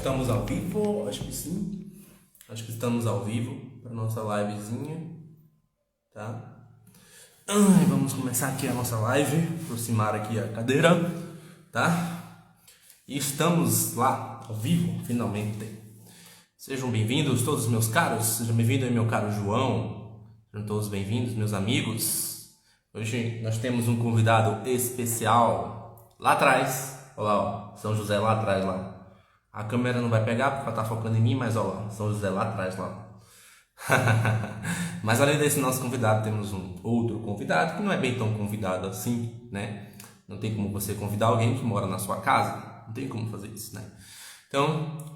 Estamos ao vivo? Acho que sim. Acho que estamos ao vivo para nossa livezinha, tá? Vamos começar aqui a nossa live, aproximar aqui a cadeira, tá? E estamos lá, ao vivo, finalmente. Sejam bem-vindos todos meus caros, sejam bem-vindos meu caro João, sejam todos bem-vindos meus amigos. Hoje nós temos um convidado especial lá atrás, olha lá, ó, São José lá atrás lá. A câmera não vai pegar porque ela tá focando em mim, mas olha lá, São José lá atrás lá. Mas além desse nosso convidado, temos um outro convidado que não é bem tão convidado assim, né? Não tem como você convidar alguém que mora na sua casa, não tem como fazer isso, né? Então,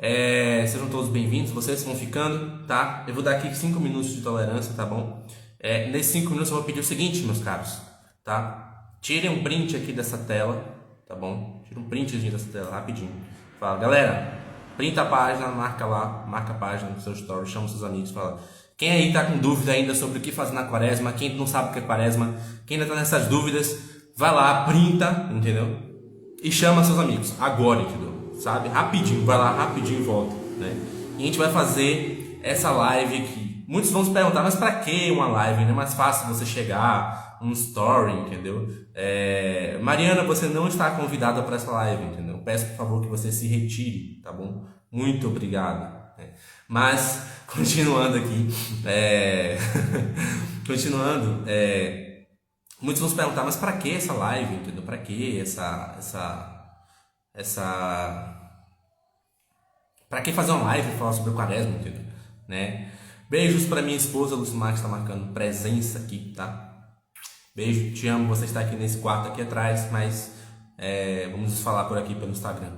sejam todos bem-vindos, vocês vão ficando, tá? Eu vou dar aqui 5 minutos de tolerância, tá bom? Nesses 5 minutos eu vou pedir o seguinte, meus caros, tá? Tirem um print aqui dessa tela, tá bom? Tira um printzinho dessa tela, rapidinho. Fala, galera, printa a página, marca lá, marca a página no seu story, chama seus amigos, fala. Quem aí tá com dúvida ainda sobre o que fazer na quaresma, quem não sabe o que é quaresma, quem ainda tá nessas dúvidas, vai lá, printa, entendeu? E chama seus amigos, agora, entendeu? Sabe? Rapidinho, vai lá, rapidinho e volta, né? E a gente vai fazer essa live aqui. Muitos vão se perguntar, mas pra que uma live? Não é mais fácil você chegar, um story, entendeu? Mariana, você não está convidada para essa live, entendeu? Peço, por favor, que você se retire, tá bom? Muito obrigado. Mas, continuando aqui, continuando, muitos vão se perguntar, mas para que essa live, entendeu? Para que para que fazer uma live e falar sobre o quaresma, entendeu? Né? Beijos para minha esposa, Lucimar, que está marcando presença aqui, tá? Beijo, te amo, você está aqui nesse quarto aqui atrás, mas vamos nos falar por aqui pelo Instagram.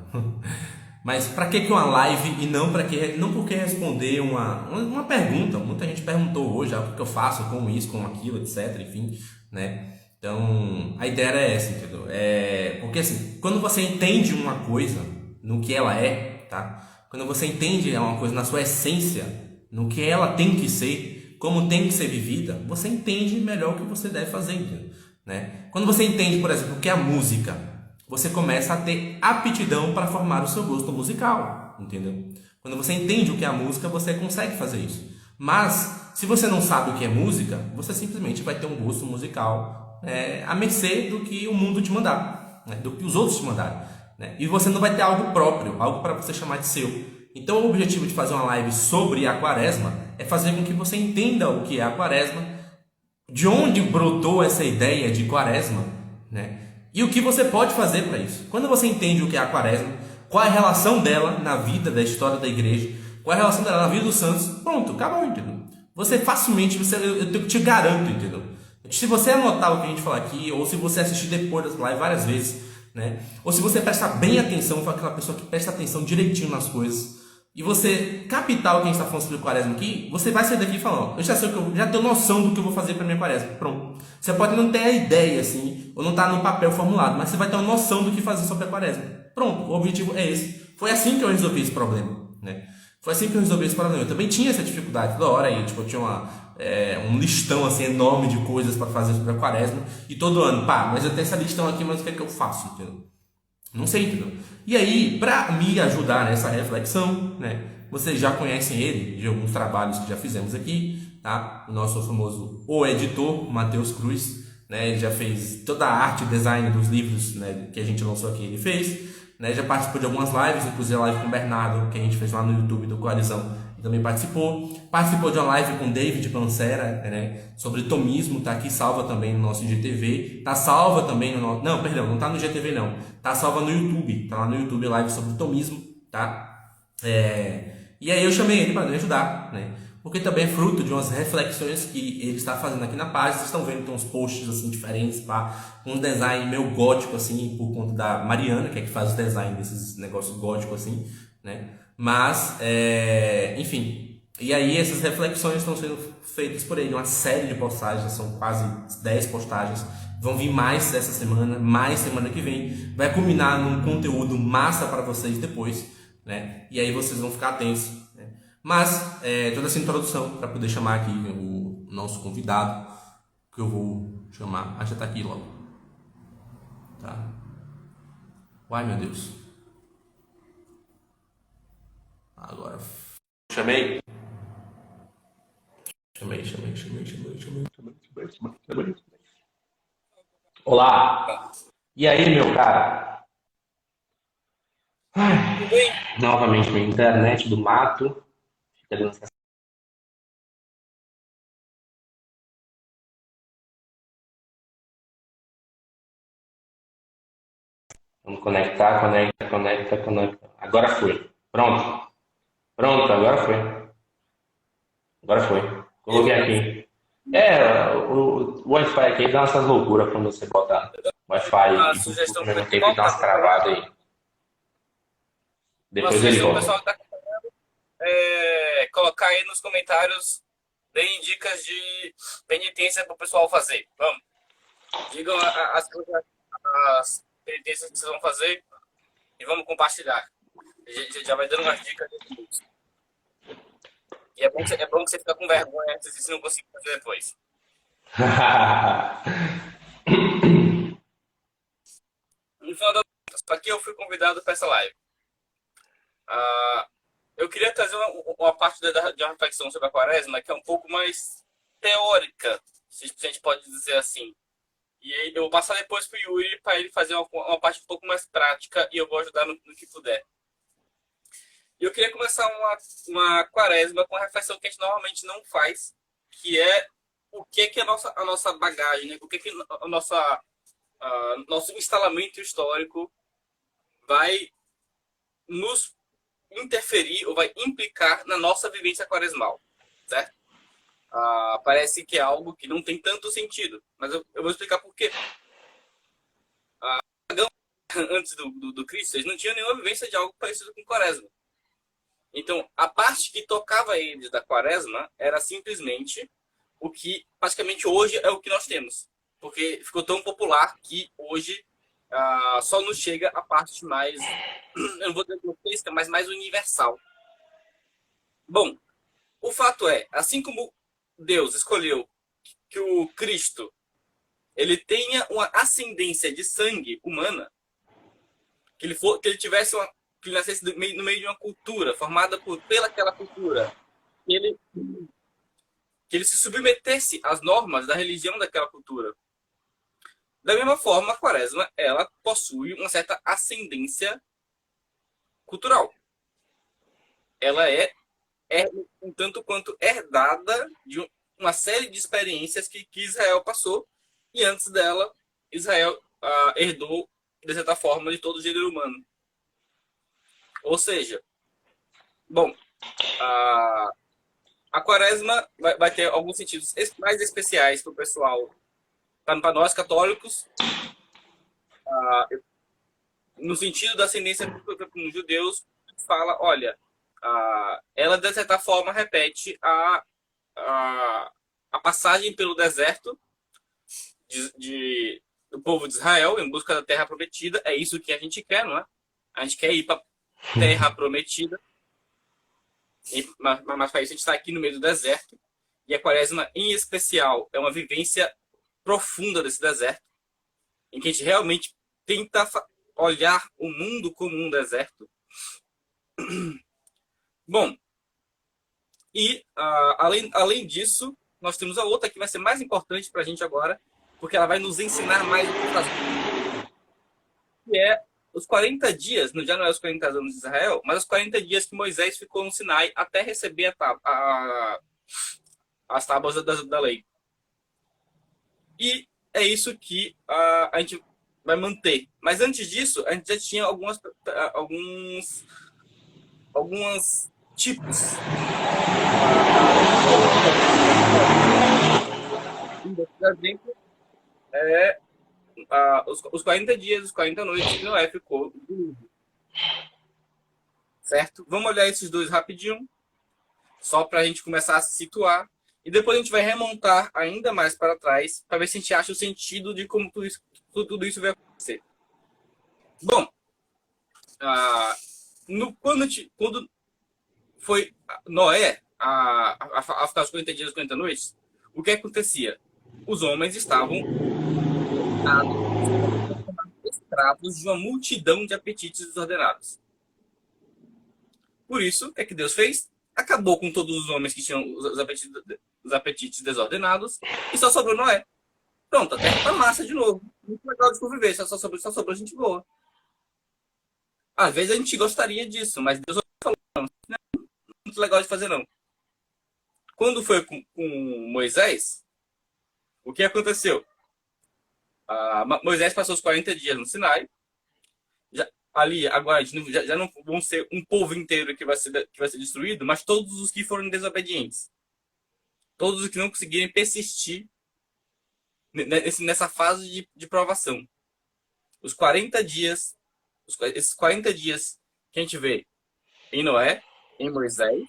Mas para que uma live e não porque responder uma pergunta? Muita gente perguntou hoje, o que eu faço, como isso, como aquilo, etc, enfim, né? Então, a ideia era essa, entendeu? Porque assim, quando você entende uma coisa no que ela é, tá? Quando você entende uma coisa na sua essência, no que ela tem que ser, como tem que ser vivida, você entende melhor o que você deve fazer, entendeu? Né? Quando você entende, por exemplo, o que é a música, você começa a ter aptidão para formar o seu gosto musical, entendeu? Quando você entende o que é a música, você consegue fazer isso. Mas, se você não sabe o que é música, você simplesmente vai ter um gosto musical à mercê do que o mundo te mandar, né? Do que os outros te mandarem, né? E você não vai ter algo próprio, algo para você chamar de seu. Então, o objetivo de fazer uma live sobre a quaresma é fazer com que você entenda o que é a quaresma, de onde brotou essa ideia de quaresma, né? E o que você pode fazer para isso? Quando você entende o que é a quaresma, qual é a relação dela na vida da história da igreja, qual é a relação dela na vida dos santos, pronto, acabou, entendeu? Você facilmente, eu te garanto, entendeu? Se você anotar o que a gente fala aqui, ou se você assistir depois das lives várias vezes, né? Ou se você prestar bem atenção, for aquela pessoa que presta atenção direitinho nas coisas, e você captar o que a gente está falando sobre o quaresma aqui, você vai sair daqui falando, eu já sei já tenho noção do que eu vou fazer para minha quaresma. Pronto. Você pode não ter a ideia, assim, ou não estar no papel formulado, mas você vai ter uma noção do que fazer sobre a quaresma. Pronto, o objetivo é esse. Foi assim que eu resolvi esse problema, né? Foi assim que eu resolvi esse problema. Eu também tinha essa dificuldade toda hora, aí, tipo, eu tinha um listão, assim, enorme de coisas para fazer sobre a quaresma, e todo ano, mas eu tenho essa listão aqui, mas o que é que eu faço, entendeu? Não sei, entendeu? E aí, para me ajudar nessa reflexão, né? Vocês já conhecem ele de alguns trabalhos que já fizemos aqui, tá? O nosso famoso editor, Matheus Cruz, né? Ele já fez toda a arte e design dos livros, né, que a gente lançou aqui, ele fez, né? Já participou de algumas lives, inclusive a live com o Bernardo, que a gente fez lá no YouTube do Coalizão, ele também participou de uma live com David Pancera, né, sobre tomismo, tá aqui salva também no nosso IGTV, tá salva também no nosso, não, perdão, não tá no IGTV não, tá salva no YouTube, tá lá no YouTube live sobre tomismo, tá? E aí eu chamei ele para me ajudar, né? Porque também é fruto de umas reflexões que ele está fazendo aqui na página. Vocês estão vendo que tem uns posts assim diferentes, com um design meio gótico assim, por conta da Mariana, que é que faz o design desses negócios góticos assim, né? Mas, enfim, e aí essas reflexões estão sendo feitas por ele, uma série de postagens, são quase 10 postagens, vão vir mais essa semana, mais semana que vem, vai culminar num conteúdo massa para vocês depois, né? E aí vocês vão ficar atentos, né? Mas, toda essa introdução para poder chamar aqui o nosso convidado, que eu vou chamar, já tá aqui logo, tá? Uai, meu Deus. Chamei? Chamei. Olá! E aí, meu cara? Tudo bem? Novamente, minha internet do mato. Fica dando essa- Vamos conectar, conecta. Agora foi. Pronto, agora foi. Agora foi. Coloquei aqui. O Wi-Fi aqui dá essas loucuras quando você bota Wi-Fi Uma e Bluetooth sugestão ao pro mesmo tempo e pessoal dá que tá umas acompanhando. travadas aí. Uma Depois ele sugestão pro volta. pessoal que tá colocar aí nos comentários, deem dicas de penitência pro pessoal fazer. Vamos. Digam as penitências que vocês vão fazer e vamos compartilhar. Já vai dando umas dicas. E é bom que você fica com vergonha se você não conseguir fazer depois. No final das contas, para que eu fui convidado para essa live? Ah, eu queria trazer uma parte de uma reflexão sobre a quaresma que é um pouco mais teórica, se a gente pode dizer assim. E aí eu vou passar depois para o Yuri para ele fazer uma parte um pouco mais prática e eu vou ajudar no que puder. E eu queria começar uma quaresma com a reflexão que a gente normalmente não faz, que é o que é a nossa bagagem, né? O que nosso instalamento histórico vai nos interferir ou vai implicar na nossa vivência quaresmal, certo? Parece que é algo que não tem tanto sentido, mas eu vou explicar por quê. Antes do Cristo, eles não tinham nenhuma vivência de algo parecido com quaresma. Então, a parte que tocava a eles da quaresma era simplesmente o que praticamente hoje é o que nós temos. Porque ficou tão popular que hoje só nos chega a parte mais, eu não vou dizer grotesca, mas mais universal. Bom, o fato é, assim como Deus escolheu que o Cristo ele tenha uma ascendência de sangue humana, que ele tivesse que ele nascesse no meio de uma cultura formada pela aquela cultura, que ele se submetesse às normas da religião daquela cultura. Da mesma forma, a quaresma ela possui uma certa ascendência cultural. Ela é um tanto quanto herdada de uma série de experiências que Israel passou e antes dela Israel herdou de certa forma de todo o gênero humano. Ou seja, bom, a quaresma vai ter alguns sentidos mais especiais para o pessoal, para nós católicos, no sentido da ascendência com os judeus, fala, olha, ela de certa forma repete a passagem pelo deserto do povo de Israel em busca da terra prometida. É isso que a gente quer, não é? A gente quer ir para a terra prometida, mas para isso a gente está aqui no meio do deserto. E a quaresma, em especial, é uma vivência profunda desse deserto, em que a gente realmente tenta olhar o mundo como um deserto. Bom, e além disso, nós temos a outra que vai ser mais importante para a gente agora, porque ela vai nos ensinar mais o que fazer. Que é os 40 dias, já não é os 40 anos de Israel, mas os 40 dias que Moisés ficou no Sinai até receber as tábuas da lei. E é isso que a gente vai manter. Mas antes disso, a gente já tinha alguns tipos. Por exemplo, os 40 dias, os 40 noites que Noé ficou. Certo? Vamos olhar esses dois rapidinho, só para a gente começar a se situar. E depois a gente vai remontar ainda mais para trás, para ver se a gente acha o sentido de como tudo isso vai acontecer. Bom, quando foi Noé a ficar os 40 dias, 40 noites, o que acontecia? Os homens estavam escravos de uma multidão de apetites desordenados. Por isso é que Deus fez, acabou com todos os homens que tinham os apetites desordenados e só sobrou Noé. Pronto, a terra tá massa de novo. Muito legal de conviver, só sobrou gente boa. Às vezes a gente gostaria disso, mas Deus falou, não, não é muito legal de fazer não. Quando foi com Moisés, o que aconteceu? Moisés passou os 40 dias no Sinai. Ali, agora, já não vão ser um povo inteiro que vai ser destruído, mas todos os que foram desobedientes. Todos os que não conseguirem persistir nessa fase de provação. Os 40 dias, esses 40 dias que a gente vê em Noé, em Moisés,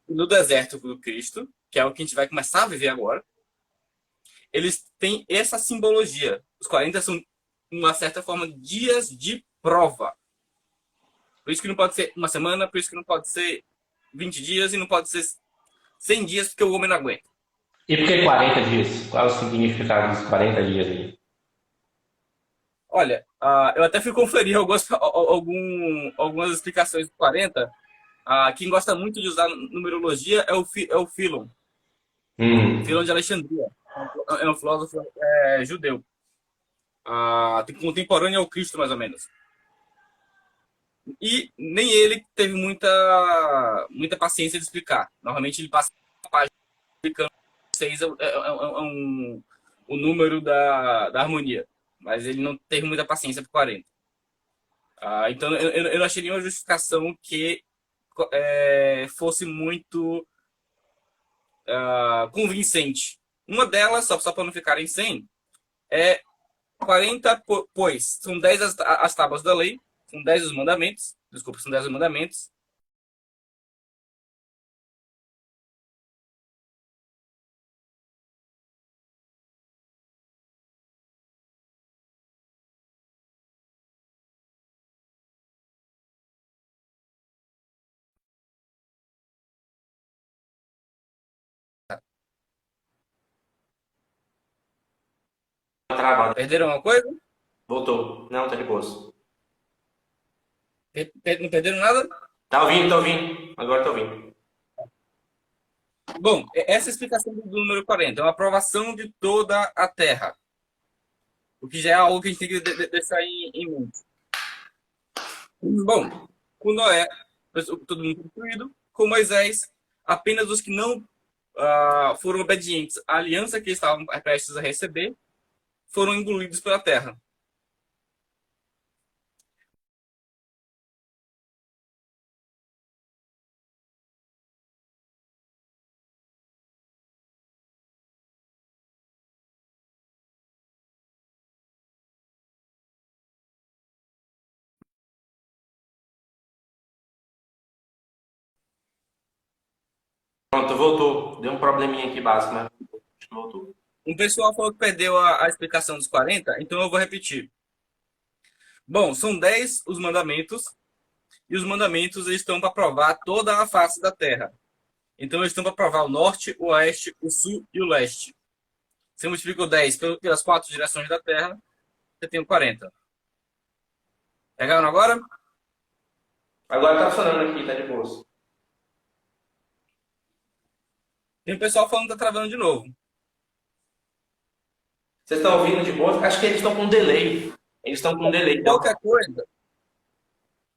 e no deserto do Cristo, que é o que a gente vai começar a viver agora, eles têm essa simbologia. Os 40 são, de uma certa forma, dias de prova. Por isso que não pode ser uma semana, por isso que não pode ser 20 dias e não pode ser 100 dias, porque o homem não aguenta. E por que 40 dias? Qual é o significado dos 40 dias aí? Olha, eu até fui conferir algumas explicações do 40. Quem gosta muito de usar numerologia é o Philon. Philon de Alexandria. É um filósofo judeu. Contemporâneo ao Cristo, mais ou menos. E nem ele teve muita paciência de explicar. Normalmente ele passa a página explicando que 6 o número da harmonia. Mas ele não teve muita paciência por 40. Então eu não achei nenhuma justificação que fosse muito convincente. Uma delas, só para não ficarem sem, é 40, pois são 10 as tábuas da lei, são 10 os mandamentos, desculpa, são 10 os mandamentos. Travado. Perderam alguma coisa? Voltou. Não, tá de boas. Não perderam nada? Tá ouvindo, tá ouvindo. Agora tá ouvindo. Bom, essa é a explicação do número 40 é uma aprovação de toda a Terra. O que já é algo que a gente tem que deixar em mente. Bom, com Noé, todo mundo destruído. Com Moisés, apenas os que não foram obedientes à aliança que estavam prestes a receber foram engolidos pela terra. Pronto, voltou. Deu um probleminha aqui básico, mas acho que voltou. Um pessoal falou que perdeu a explicação dos 40, então eu vou repetir. Bom, são 10 os mandamentos, e os mandamentos eles estão para provar toda a face da terra. Então eles estão para provar o norte, o oeste, o sul e o leste. Você multiplica o 10 pelas 4 direções da terra, você tem o 40. Pegaram agora? Agora tá funcionando aqui, tá de boas. Tem um pessoal falando que tá travando de novo. Vocês estão ouvindo de boa? Acho que eles estão com delay. Eles estão com delay. Então.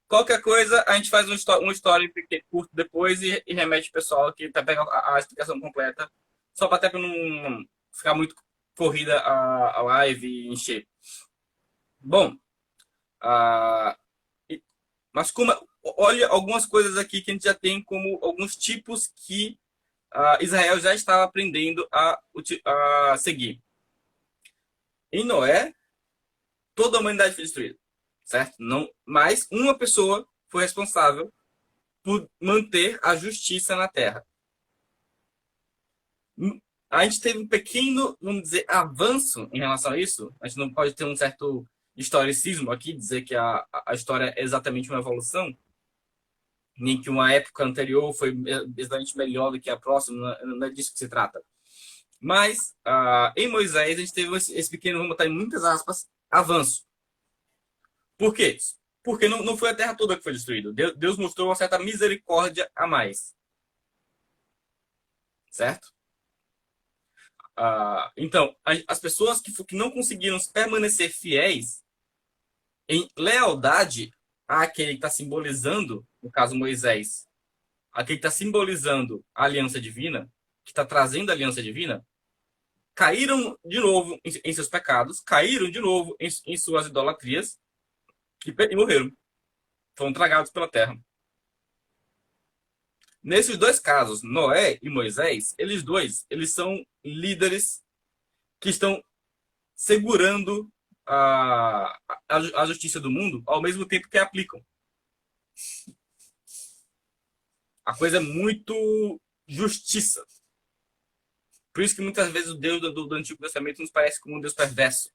Qualquer coisa, a gente faz um story curto depois e remete o pessoal que tá pegando a explicação completa. Só para até para não ficar muito corrida a live e encher. Bom, mas olha algumas coisas aqui que a gente já tem como alguns tipos que Israel já estava aprendendo a seguir. Em Noé, toda a humanidade foi destruída, certo? Não, mas uma pessoa foi responsável por manter a justiça na Terra. A gente teve um pequeno, vamos dizer, avanço em relação a isso. A gente não pode ter um certo historicismo aqui, dizer que a história é exatamente uma evolução, nem que uma época anterior foi exatamente melhor do que a próxima, não é disso que se trata. Mas, em Moisés, a gente teve esse pequeno, vamos botar em muitas aspas, avanço. Por quê? Porque não foi a terra toda que foi destruída. Deus mostrou uma certa misericórdia a mais. Certo? Então, as pessoas que não conseguiram permanecer fiéis em lealdade àquele que está simbolizando, no caso Moisés, aquele que está simbolizando a aliança divina, que está trazendo a aliança divina, caíram de novo em seus pecados, caíram de novo em suas idolatrias e morreram. Foram tragados pela terra. Nesses dois casos, Noé e Moisés, eles são líderes que estão segurando a justiça do mundo ao mesmo tempo que aplicam. A coisa é muito justiça. Por isso que muitas vezes o Deus do Antigo Testamento nos parece como um Deus perverso.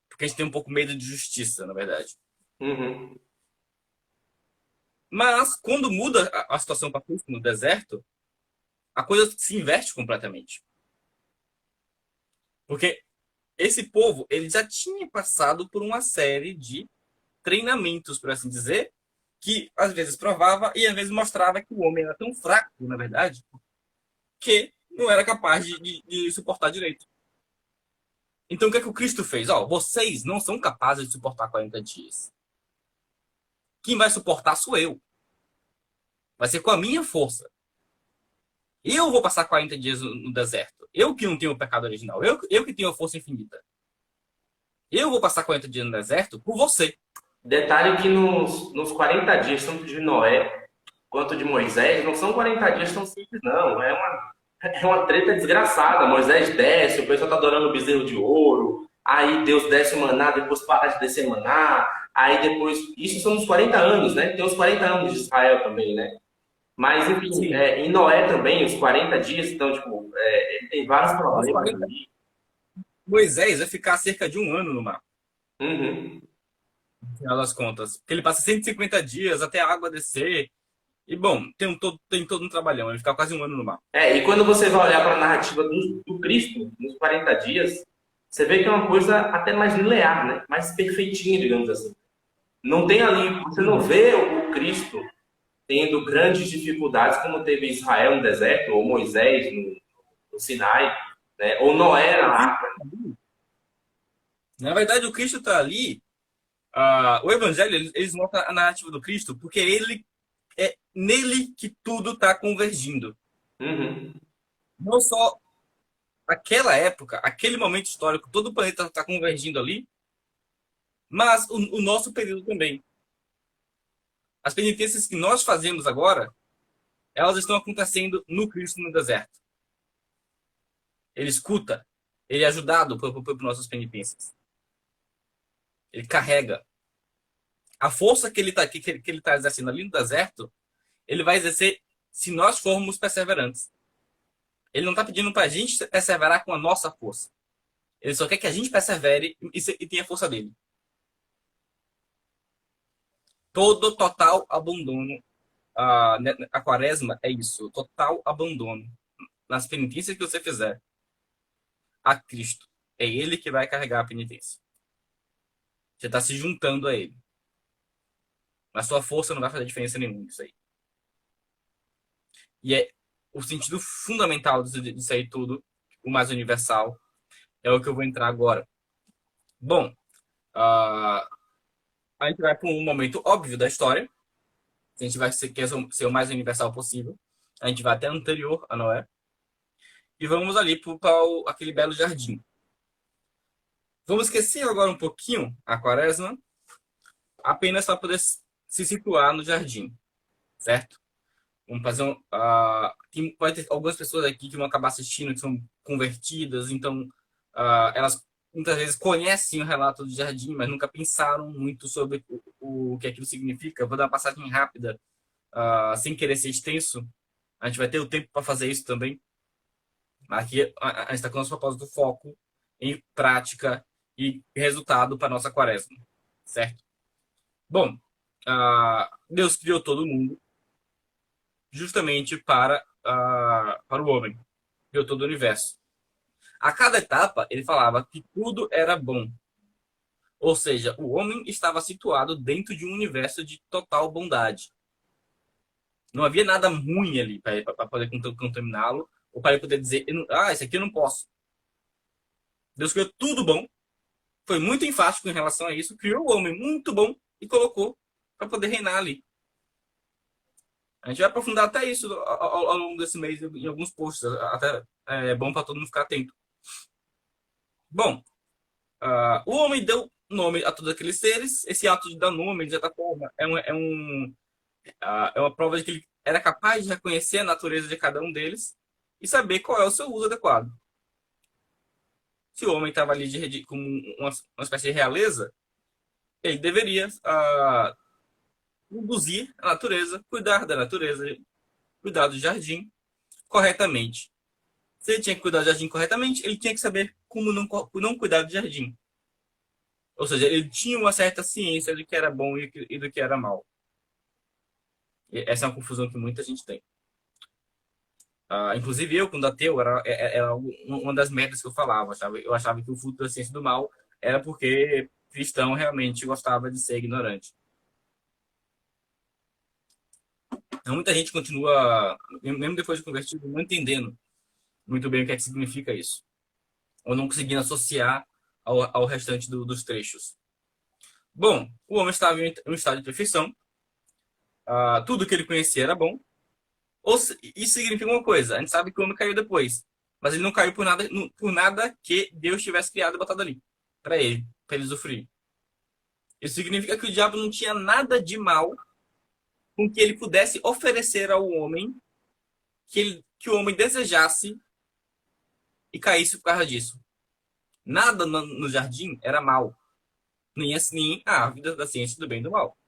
Porque a gente tem um pouco medo de justiça, na verdade. Uhum. Mas, quando muda a situação para Cristo no deserto, a coisa se inverte completamente. Porque esse povo, ele já tinha passado por uma série de treinamentos, por assim dizer, que às vezes provava e às vezes mostrava que o homem era tão fraco, na verdade, que não era capaz de suportar direito. Então, o que é que o Cristo fez? Vocês não são capazes de suportar 40 dias. Quem vai suportar sou eu. Vai ser com a minha força. Eu vou passar 40 dias no deserto. Eu que não tenho o pecado original. Eu que tenho a força infinita. Eu vou passar 40 dias no deserto por você. Detalhe que nos 40 dias, tanto de Noé quanto de Moisés, não são 40 dias tão simples, não. É uma treta desgraçada. Moisés desce, o pessoal tá adorando o bezerro de ouro, aí Deus desce o maná, depois para de descer maná, aí depois... Isso são uns 40 anos, né? Tem uns 40 anos de Israel também, né? Mas, enfim, em Noé também, os 40 dias, então, tipo, ele tem vários problemas ali. Moisés vai ficar cerca de 1 ano no mar. Uhum. No final das contas. Porque ele passa 150 dias até a água descer. E, bom, tem todo um trabalhão. Ele fica quase 1 ano no mar. E quando você vai olhar para a narrativa do Cristo, nos 40 dias, você vê que é uma coisa até mais linear, né? Mais perfeitinha, digamos assim. Não tem ali, você não vê o Cristo tendo grandes dificuldades como teve Israel no deserto, ou Moisés no Sinai, né? Ou Noé na arca. Na verdade, o Cristo está ali. O Evangelho, eles mostram a narrativa do Cristo, porque é nele que tudo está convergindo. Uhum. Não só aquela época, aquele momento histórico, todo o planeta está convergindo ali, mas o nosso período também. As penitências que nós fazemos agora, elas estão acontecendo no Cristo no deserto. Ele escuta, ele é ajudado por nossas penitências. Ele carrega. A força que ele está exercendo ali no deserto, ele vai exercer se nós formos perseverantes. Ele não está pedindo para a gente perseverar com a nossa força. Ele só quer que a gente persevere e tenha a força dele. Todo total abandono. A quaresma é isso. Total abandono. Nas penitências que você fizer a Cristo. É Ele que vai carregar a penitência. Você está se juntando a Ele. A sua força não vai fazer diferença nenhuma nisso aí. E é o sentido fundamental disso aí tudo, o mais universal, é o que eu vou entrar agora. Bom, a gente vai para um momento óbvio da história. A gente vai quer ser o mais universal possível. A gente vai até anterior a Noé. E vamos ali para aquele belo jardim. Vamos esquecer agora um pouquinho a quaresma, apenas para poder se situar no jardim, certo? Vamos fazer pode ter algumas pessoas aqui que vão acabar assistindo que são convertidas, então elas muitas vezes conhecem o relato do jardim, mas nunca pensaram muito sobre o que aquilo significa. Vou dar uma passagem rápida, sem querer ser extenso. A gente vai ter o tempo para fazer isso também. Aqui a gente está com o nosso propósito foco em prática e resultado para a nossa quaresma, certo? Bom, Deus criou todo mundo justamente para o homem. Criou todo o universo. A cada etapa, ele falava que tudo era bom. Ou seja, o homem estava situado dentro de um universo de total bondade. Não havia nada ruim ali para poder contaminá-lo, ou para ele poder dizer, isso aqui eu não posso. Deus criou tudo bom, foi muito enfático em relação a isso, criou o homem muito bom e colocou para poder reinar ali. A gente vai aprofundar até isso ao longo desse mês em alguns posts, até é bom para todo mundo ficar atento. Bom, o homem deu nome a todos aqueles seres. Esse ato de dar nome, de certa forma, é uma prova de que ele era capaz de reconhecer a natureza de cada um deles e saber qual é o seu uso adequado. Se o homem estava ali como uma espécie de realeza, ele deveria conduzir a natureza, cuidar da natureza, cuidar do jardim corretamente. Se ele tinha que cuidar do jardim corretamente, ele tinha que saber como não cuidar do jardim. Ou seja, ele tinha uma certa ciência do que era bom e do que era mal. E essa é uma confusão que muita gente tem. Inclusive eu, quando ateu, era uma das metas que eu falava. Sabe? Eu achava que o fruto da ciência do mal era porque cristão realmente gostava de ser ignorante. Então, muita gente continua, mesmo depois de convertido, não entendendo muito bem o que é que significa isso. Ou não conseguindo associar ao restante dos trechos. Bom, o homem estava em um estado de perfeição. Tudo que ele conhecia era bom. Isso significa uma coisa. A gente sabe que o homem caiu depois. Mas ele não caiu por nada que Deus tivesse criado e botado ali. Para ele usufruir. Isso significa que o diabo não tinha nada de mal com que ele pudesse oferecer ao homem que o homem desejasse e caísse por causa disso. Nada no jardim era mal. Nem assim a vida da ciência do bem e do mal.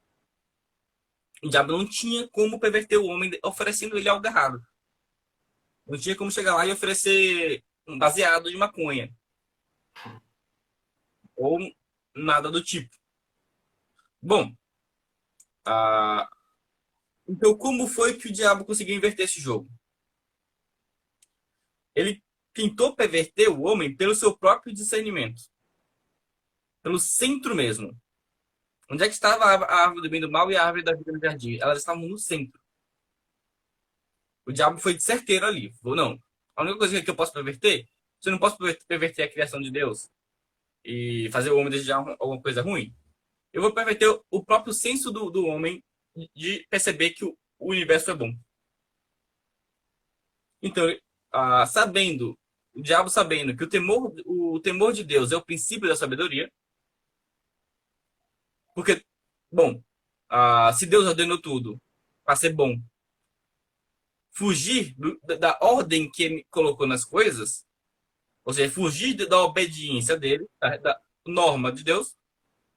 O diabo não tinha como perverter o homem oferecendo ele algo errado. Não tinha como chegar lá e oferecer um baseado de maconha. Ou nada do tipo. Bom, então como foi que o diabo conseguiu inverter esse jogo? Ele tentou perverter o homem pelo seu próprio discernimento. Pelo centro mesmo. Onde é que estava a árvore do bem e do mal e a árvore da vida no jardim? Elas estavam no centro. O diabo foi de certeiro ali. Falou, não, a única coisa que eu posso perverter, você não posso perverter a criação de Deus e fazer o homem desejar alguma coisa ruim. Eu vou perverter o próprio senso do homem de perceber que o universo é bom. Então, o diabo sabendo que o temor de Deus é o princípio da sabedoria, porque, bom, se Deus ordenou tudo para ser bom, fugir da ordem que ele colocou nas coisas, ou seja, fugir da obediência dele, da norma de Deus,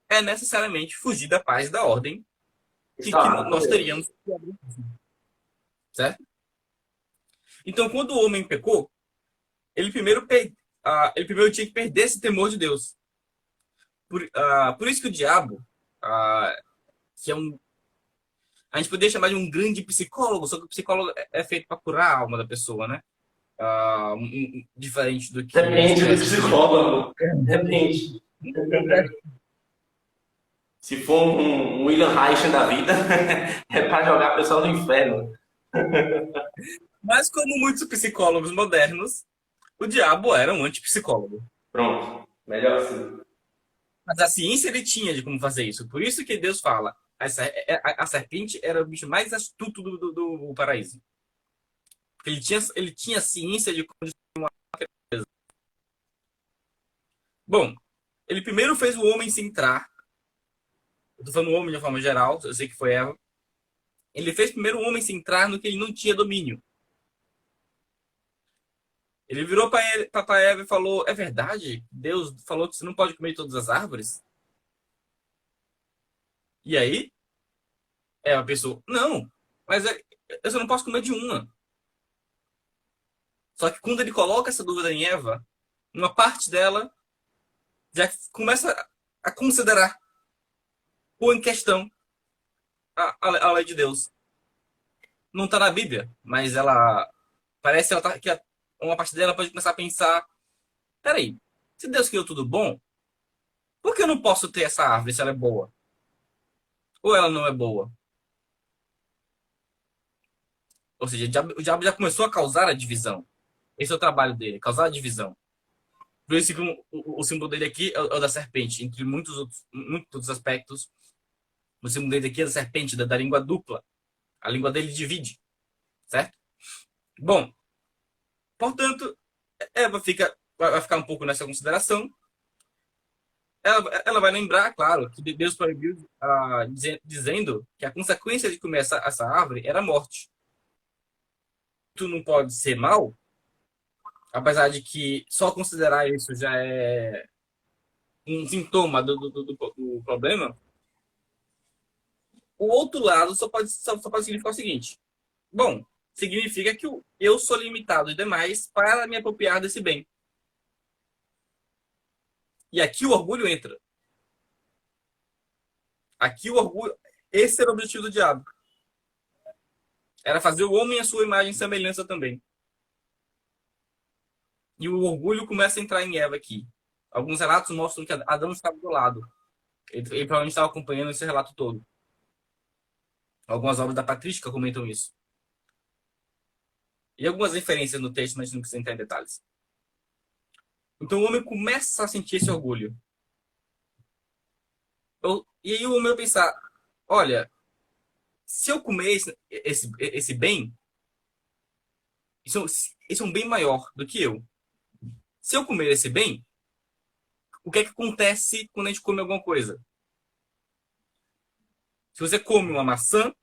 é necessariamente fugir da paz e da ordem que nós teríamos. Certo? Então, quando o homem pecou, ele primeiro tinha que perder esse temor de Deus. Por isso que o diabo, que é a gente poderia chamar de um grande psicólogo, só que o psicólogo é feito para curar a alma da pessoa, né? Diferente do que... Depende do psicólogo. Depende. Se for um William Reich da vida, é para jogar a pessoa no inferno. Mas como muitos psicólogos modernos, o diabo era um antipsicólogo. Pronto. Melhor assim. Mas a ciência ele tinha de como fazer isso. Por isso que Deus fala, a serpente era o bicho mais astuto do paraíso. Porque ele tinha ciência de como destruir uma coisa. Bom, ele primeiro fez o homem se entrar. Eu tô falando o homem de uma forma geral, eu sei que foi Eva. Ele fez primeiro o homem se entrar no que ele não tinha domínio. Ele virou para Eva e falou, é verdade? Deus falou que você não pode comer todas as árvores? E aí, Eva pensou, não, mas eu só não posso comer de uma. Só que quando ele coloca essa dúvida em Eva, uma parte dela já começa a considerar ou em questão a lei de Deus. Não está na Bíblia, mas parece que uma parte dela pode começar a pensar, peraí, se Deus criou tudo bom, Por que eu não posso ter essa árvore se ela é boa? Ou ela não é boa? Ou seja, o diabo já começou a causar a divisão. Esse é o trabalho dele, causar a divisão. Por isso que o símbolo dele aqui é o da serpente. Entre muitos outros aspectos, o símbolo dele aqui é da serpente, da língua dupla. A língua dele divide, certo? Bom, portanto, Eva vai ficar um pouco nessa consideração. Ela vai lembrar, claro, que Deus proibiu, dizendo que a consequência de comer essa árvore era a morte. Tu não pode ser mal, apesar de que só considerar isso já é um sintoma do problema. O outro lado só pode significar o seguinte: bom, significa que eu sou limitado demais para me apropriar desse bem. E aqui o orgulho entra. Aqui o orgulho. Esse era o objetivo do diabo. Era fazer o homem à sua imagem e semelhança também. E o orgulho começa a entrar em Eva aqui. Alguns relatos mostram que Adão estava do lado. Ele provavelmente estava acompanhando esse relato todo. Algumas obras da patrística comentam isso. E algumas referências no texto, mas a gente não precisa entrar em detalhes. Então o homem começa a sentir esse orgulho. E aí o homem vai pensar, olha, se eu comer esse bem, isso é um bem maior do que eu. Se eu comer esse bem, o que é que acontece quando a gente come alguma coisa? Se você come uma maçã,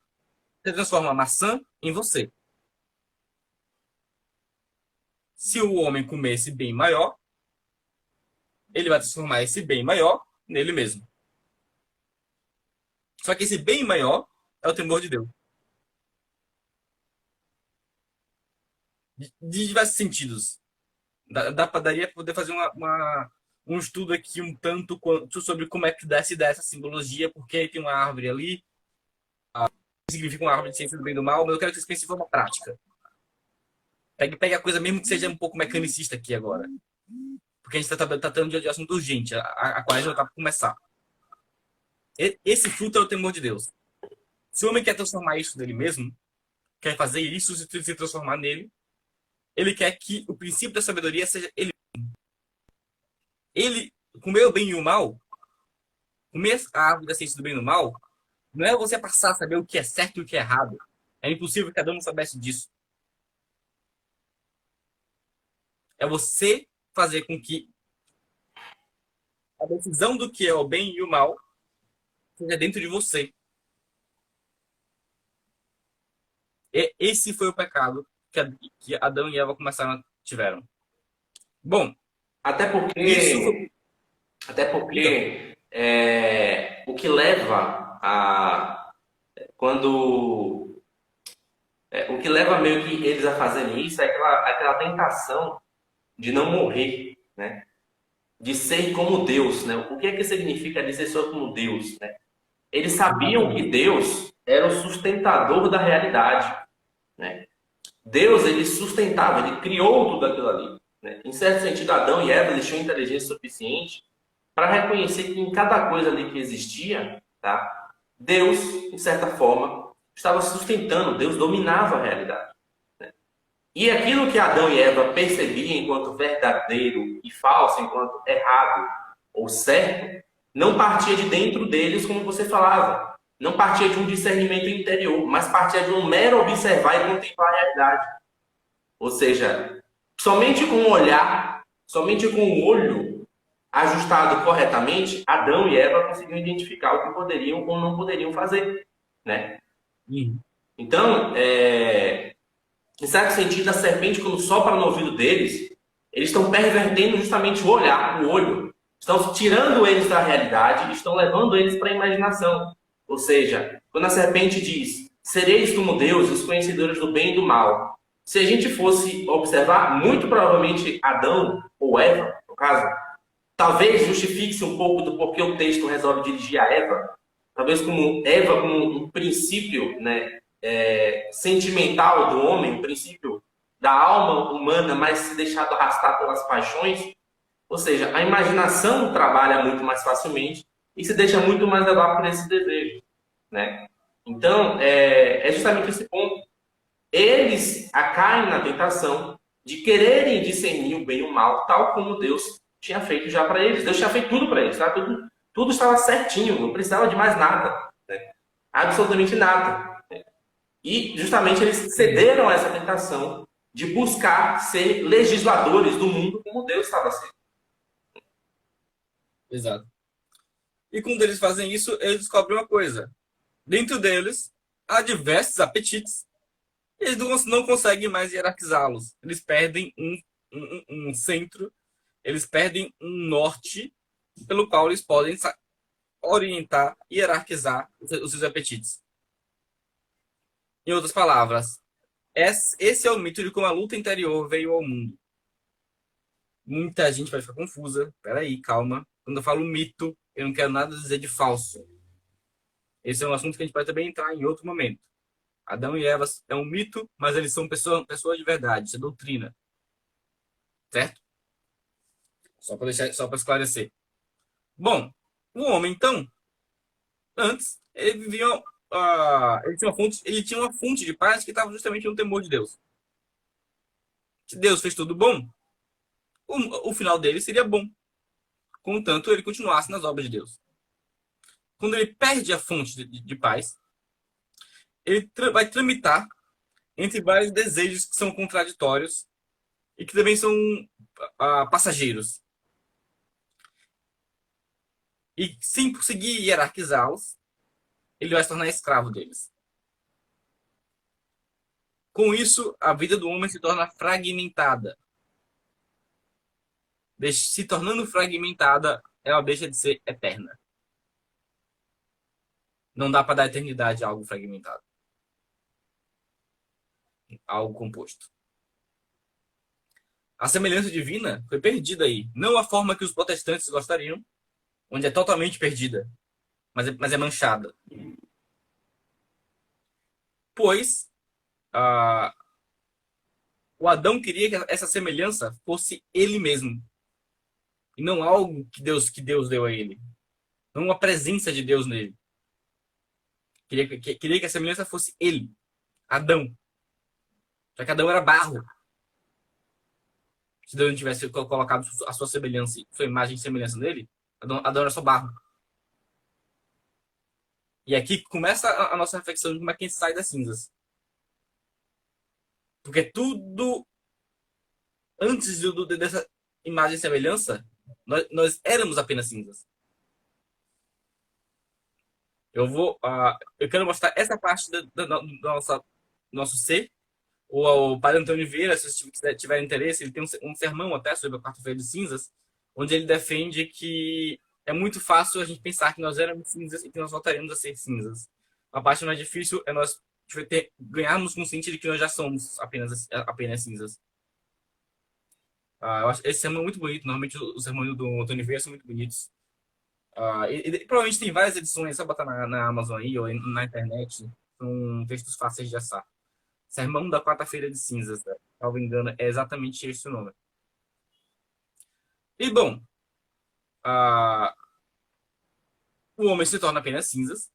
você transforma a maçã em você. Se o homem comer esse bem maior, ele vai transformar esse bem maior nele mesmo. Só que esse bem maior é o temor de Deus. De diversos sentidos. Daria para poder fazer um estudo aqui um tanto sobre como é que dá essa simbologia, porque tem uma árvore ali, que significa uma árvore de ciência do bem e do mal, mas eu quero que vocês pensem de forma prática. Pegue a coisa mesmo que seja um pouco mecanicista aqui agora. Porque a gente está tratando de assunto urgente, a qual já está para começar. Esse fruto é o temor de Deus. Se o homem quer transformar isso nele mesmo, quer fazer isso se transformar nele, ele quer que o princípio da sabedoria seja ele. Ele, comer o bem e o mal, comer a árvore da ciência do bem e do mal, não é você passar a saber o que é certo e o que é errado. É impossível que cada um soubesse disso. É você fazer com que a decisão do que é o bem e o mal seja dentro de você. Esse foi o pecado que Adão e Eva tiveram. Bom, Até isso foi... porque, até porque o que leva a quando o que leva meio que eles a fazerem isso é aquela tentação de não morrer, né? De ser como Deus, né? O que é que significa dizer só como Deus, né? Eles sabiam que Deus era o sustentador da realidade, né? Deus, ele sustentava, ele criou tudo aquilo ali, né? Em certo sentido, Adão e Eva, eles tinham inteligência suficiente para reconhecer que em cada coisa ali que existia, tá? Deus, de certa forma, estava sustentando, Deus dominava a realidade. E aquilo que Adão e Eva percebiam enquanto verdadeiro e falso, enquanto errado ou certo, não partia de dentro deles, como você falava. Não partia de um discernimento interior, mas partia de um mero observar e contemplar a realidade. Ou seja, somente com o olhar, somente com o olho ajustado corretamente, Adão e Eva conseguiam identificar o que poderiam ou não poderiam fazer, né? Então, em certo sentido, a serpente, quando sopra no ouvido deles, eles estão pervertendo justamente o olhar, o olho. Estão tirando eles da realidade e estão levando eles para a imaginação. Ou seja, quando a serpente diz, sereis como Deus, os conhecedores do bem e do mal. Se a gente fosse observar, muito provavelmente Adão ou Eva, no caso, talvez justifique-se um pouco do porquê o texto resolve dirigir a Eva. Talvez como Eva como um princípio, né, sentimental do homem, o princípio da alma humana, mas se deixado arrastar pelas paixões, Ou seja, a imaginação trabalha muito mais facilmente e se deixa muito mais levar por esse desejo, né? Então, é justamente esse ponto. Eles caem na tentação de quererem discernir o bem e o mal, tal como Deus tinha feito já para eles. Deus tinha feito tudo para eles, tá? Tudo estava certinho, não precisava de mais nada, né? Absolutamente nada. E justamente eles cederam a essa tentação de buscar ser legisladores do mundo como Deus estava sendo. Exato. E quando eles fazem isso, eles descobrem uma coisa. Dentro deles, há diversos apetites. E eles não conseguem mais hierarquizá-los. Eles perdem um centro, eles perdem um norte pelo qual eles podem orientar e hierarquizar os seus apetites. Em outras palavras, esse é o mito de como a luta interior veio ao mundo. Muita gente vai ficar confusa. Peraí, calma. Quando eu falo mito, eu não quero nada dizer de falso. Esse é um assunto que a gente pode também entrar em outro momento. Adão e Eva é um mito, mas eles são pessoas de verdade. Isso é doutrina. Certo? Só para esclarecer. Bom, o homem, então, antes, ele vivia. Ele tinha uma fonte de paz que estava justamente no temor de Deus. Se Deus fez tudo bom, o final dele seria bom. Contanto, ele continuasse nas obras de Deus. Quando ele perde a fonte de paz, ele vai tramitar entre vários desejos que são contraditórios e que também são passageiros. E sem conseguir hierarquizá-los, ele vai se tornar escravo deles. Com isso, a vida do homem se torna fragmentada. Se tornando fragmentada, ela deixa de ser eterna. Não dá para dar eternidade a algo fragmentado. Algo composto. A semelhança divina foi perdida aí. Não a forma que os protestantes gostariam, onde é totalmente perdida, mas é manchada. Pois o Adão queria que essa semelhança fosse ele mesmo. E não algo que Deus deu a ele. Não uma presença de Deus nele. Queria que a semelhança fosse ele, Adão. Já que Adão era barro. Se Deus não tivesse colocado a sua semelhança, sua imagem e semelhança nele, Adão era só barro. E aqui começa a nossa reflexão de como é que a gente sai das cinzas. Porque tudo antes dessa imagem e semelhança, nós éramos apenas cinzas. Eu quero mostrar essa parte do nosso ser. O Padre Antônio Vieira, se você tiver interesse, ele tem um sermão até sobre a quarta-feira de cinzas, onde ele defende que é muito fácil a gente pensar que nós éramos cinzas e que nós voltaremos a ser cinzas. A parte mais difícil é nós ganharmos consciência de que nós já somos apenas cinzas. Eu acho esse sermão é muito bonito. Normalmente os sermões do Antônio Vieira são muito bonitos. E provavelmente tem várias edições, é só botar na Amazon aí ou na internet. São textos fáceis de achar. Sermão da Quarta-feira de Cinzas, né? Salvo engano, é exatamente esse o nome. E bom, o homem se torna apenas cinzas.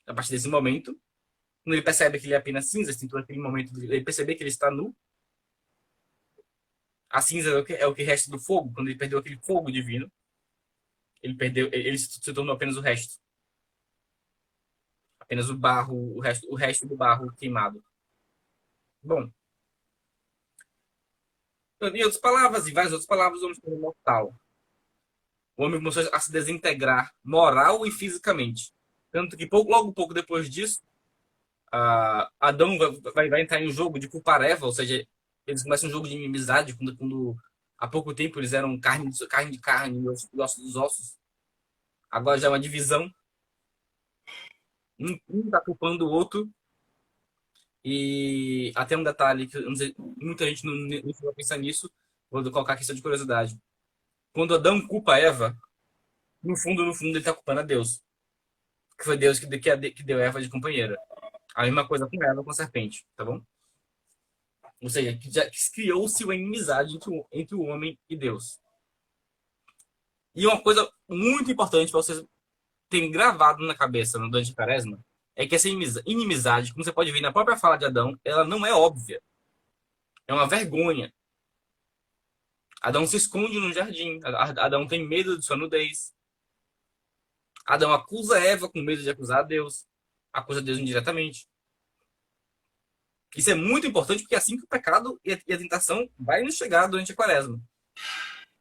A partir desse momento, quando ele percebe que ele é apenas cinzas, tem todo aquele momento de ele perceber que ele está nu. A cinza é o que resta do fogo. Quando ele perdeu aquele fogo divino, ele se tornou apenas o resto. Apenas o barro, o resto do barro queimado. Bom, em outras palavras, em várias outras palavras, o homem se tornou mortal. O homem começou a se desintegrar moral e fisicamente. Tanto que logo pouco depois disso, Adão vai entrar em um jogo de culpar Eva, ou seja, eles começam um jogo de inimizade quando há pouco tempo eles eram carne de carne e osso dos ossos. Agora já é uma divisão. Um está culpando o outro. E até um detalhe que muita gente não vai pensar nisso, vou colocar aqui só de curiosidade. Quando Adão culpa Eva, no fundo, ele está culpando a Deus. Que foi Deus que deu Eva de companheira. A mesma coisa com ela, com a serpente, tá bom? Ou seja, que criou-se uma inimizade entre o homem e Deus. E uma coisa muito importante para vocês terem gravado na cabeça durante a quaresma é que essa inimizade, como você pode ver na própria fala de Adão, ela não é óbvia. É uma vergonha. Adão se esconde no jardim. Adão tem medo de sua nudez. Adão acusa Eva com medo de acusar a Deus. Acusa Deus indiretamente. Isso é muito importante porque é assim que o pecado e a tentação vai nos chegar durante a quaresma.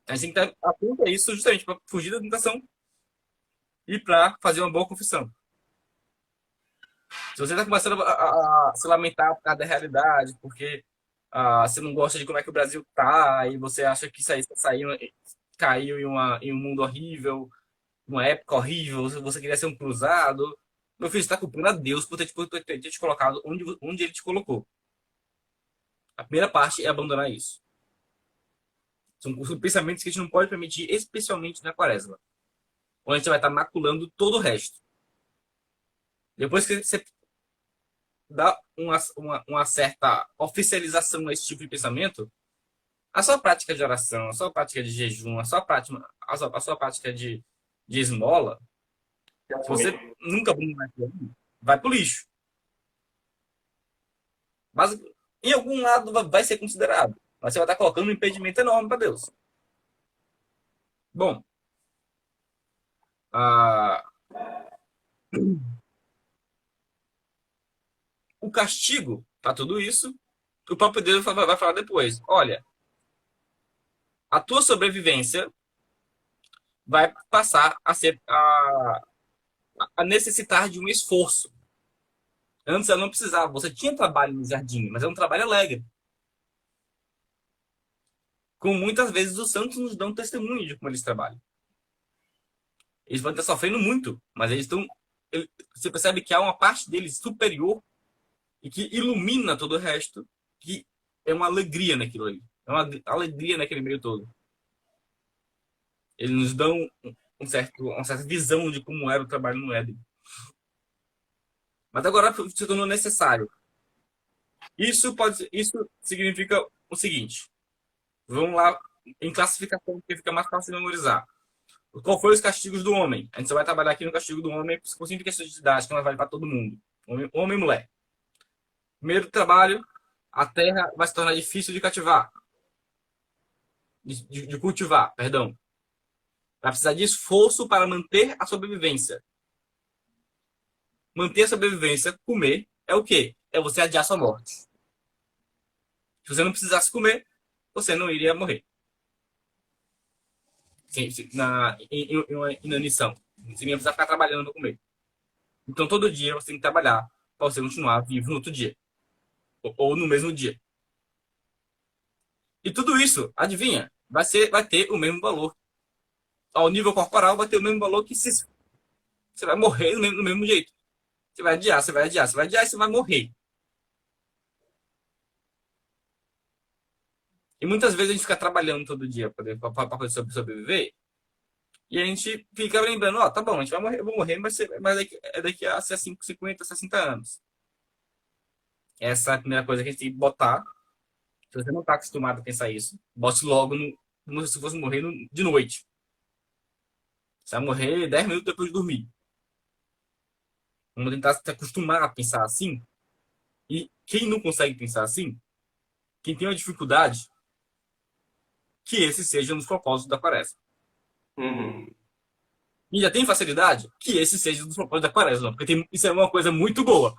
A gente tem que estar atento a isso justamente para fugir da tentação e para fazer uma boa confissão. Se você está começando a se lamentar por causa da realidade, porque você não gosta de como é que o Brasil tá, e você acha que caiu em um mundo horrível, uma época horrível, você queria ser um cruzado, meu filho, você está culpando a Deus por ter te colocado onde ele te colocou. A primeira parte é abandonar isso. São pensamentos que a gente não pode permitir, especialmente na quaresma, onde a gente vai estar maculando todo o resto. Depois que você dá uma certa oficialização a esse tipo de pensamento, a sua prática de oração, a sua prática de jejum, a sua prática de esmola, se você nunca vai pro lixo. Mas em algum lado vai ser considerado. Mas você vai estar colocando um impedimento enorme para Deus. Bom, o castigo para tudo isso, o próprio Deus vai falar depois. Olha, a tua sobrevivência vai passar a necessitar de um esforço. Antes ela não precisava. Você tinha trabalho no jardim, mas é um trabalho alegre. Como muitas vezes os santos nos dão testemunho de como eles trabalham. Eles podem estar sofrendo muito, mas eles estão... Você percebe que há uma parte deles superior e que ilumina todo o resto, que é uma alegria naquilo ali. É uma alegria naquele meio todo. Eles nos dão uma certa visão de como era o trabalho no Éden. Mas agora se tornou necessário. Isso significa o seguinte. Vamos lá em classificação, porque fica mais fácil de memorizar. Qual foi os castigos do homem? A gente só vai trabalhar aqui no castigo do homem por simplificação de idade, que ela vale para todo mundo. Homem e mulher. Primeiro trabalho, a terra vai se tornar difícil de cultivar. Perdão. Vai precisar de esforço para manter a sobrevivência. Manter a sobrevivência, comer, é o quê? É você adiar sua morte. Se você não precisasse comer, você não iria morrer. Em uma inanição. Você não ia precisar ficar trabalhando para comer. Então, todo dia você tem que trabalhar para você continuar vivo no outro dia. Ou no mesmo dia. E tudo isso, adivinha, vai ter o mesmo valor. Ao nível corporal, vai ter o mesmo valor que se você vai morrer do mesmo jeito. Você vai adiar e você vai morrer. E muitas vezes a gente fica trabalhando todo dia para poder sobreviver. E a gente fica lembrando, tá bom, a gente vai morrer, eu vou morrer, mas daqui a 50, 60 anos. Essa é a primeira coisa que a gente tem que botar. Se você não está acostumado a pensar isso, bote logo como se fosse morrer de noite. Você vai morrer 10 minutos depois de dormir. Vamos tentar se acostumar a pensar assim. E quem não consegue pensar assim, quem tem uma dificuldade, que esse seja um dos propósitos da quaresma. Uhum. E já tem facilidade, que esse seja um dos propósitos da quaresma. Porque isso é uma coisa muito boa.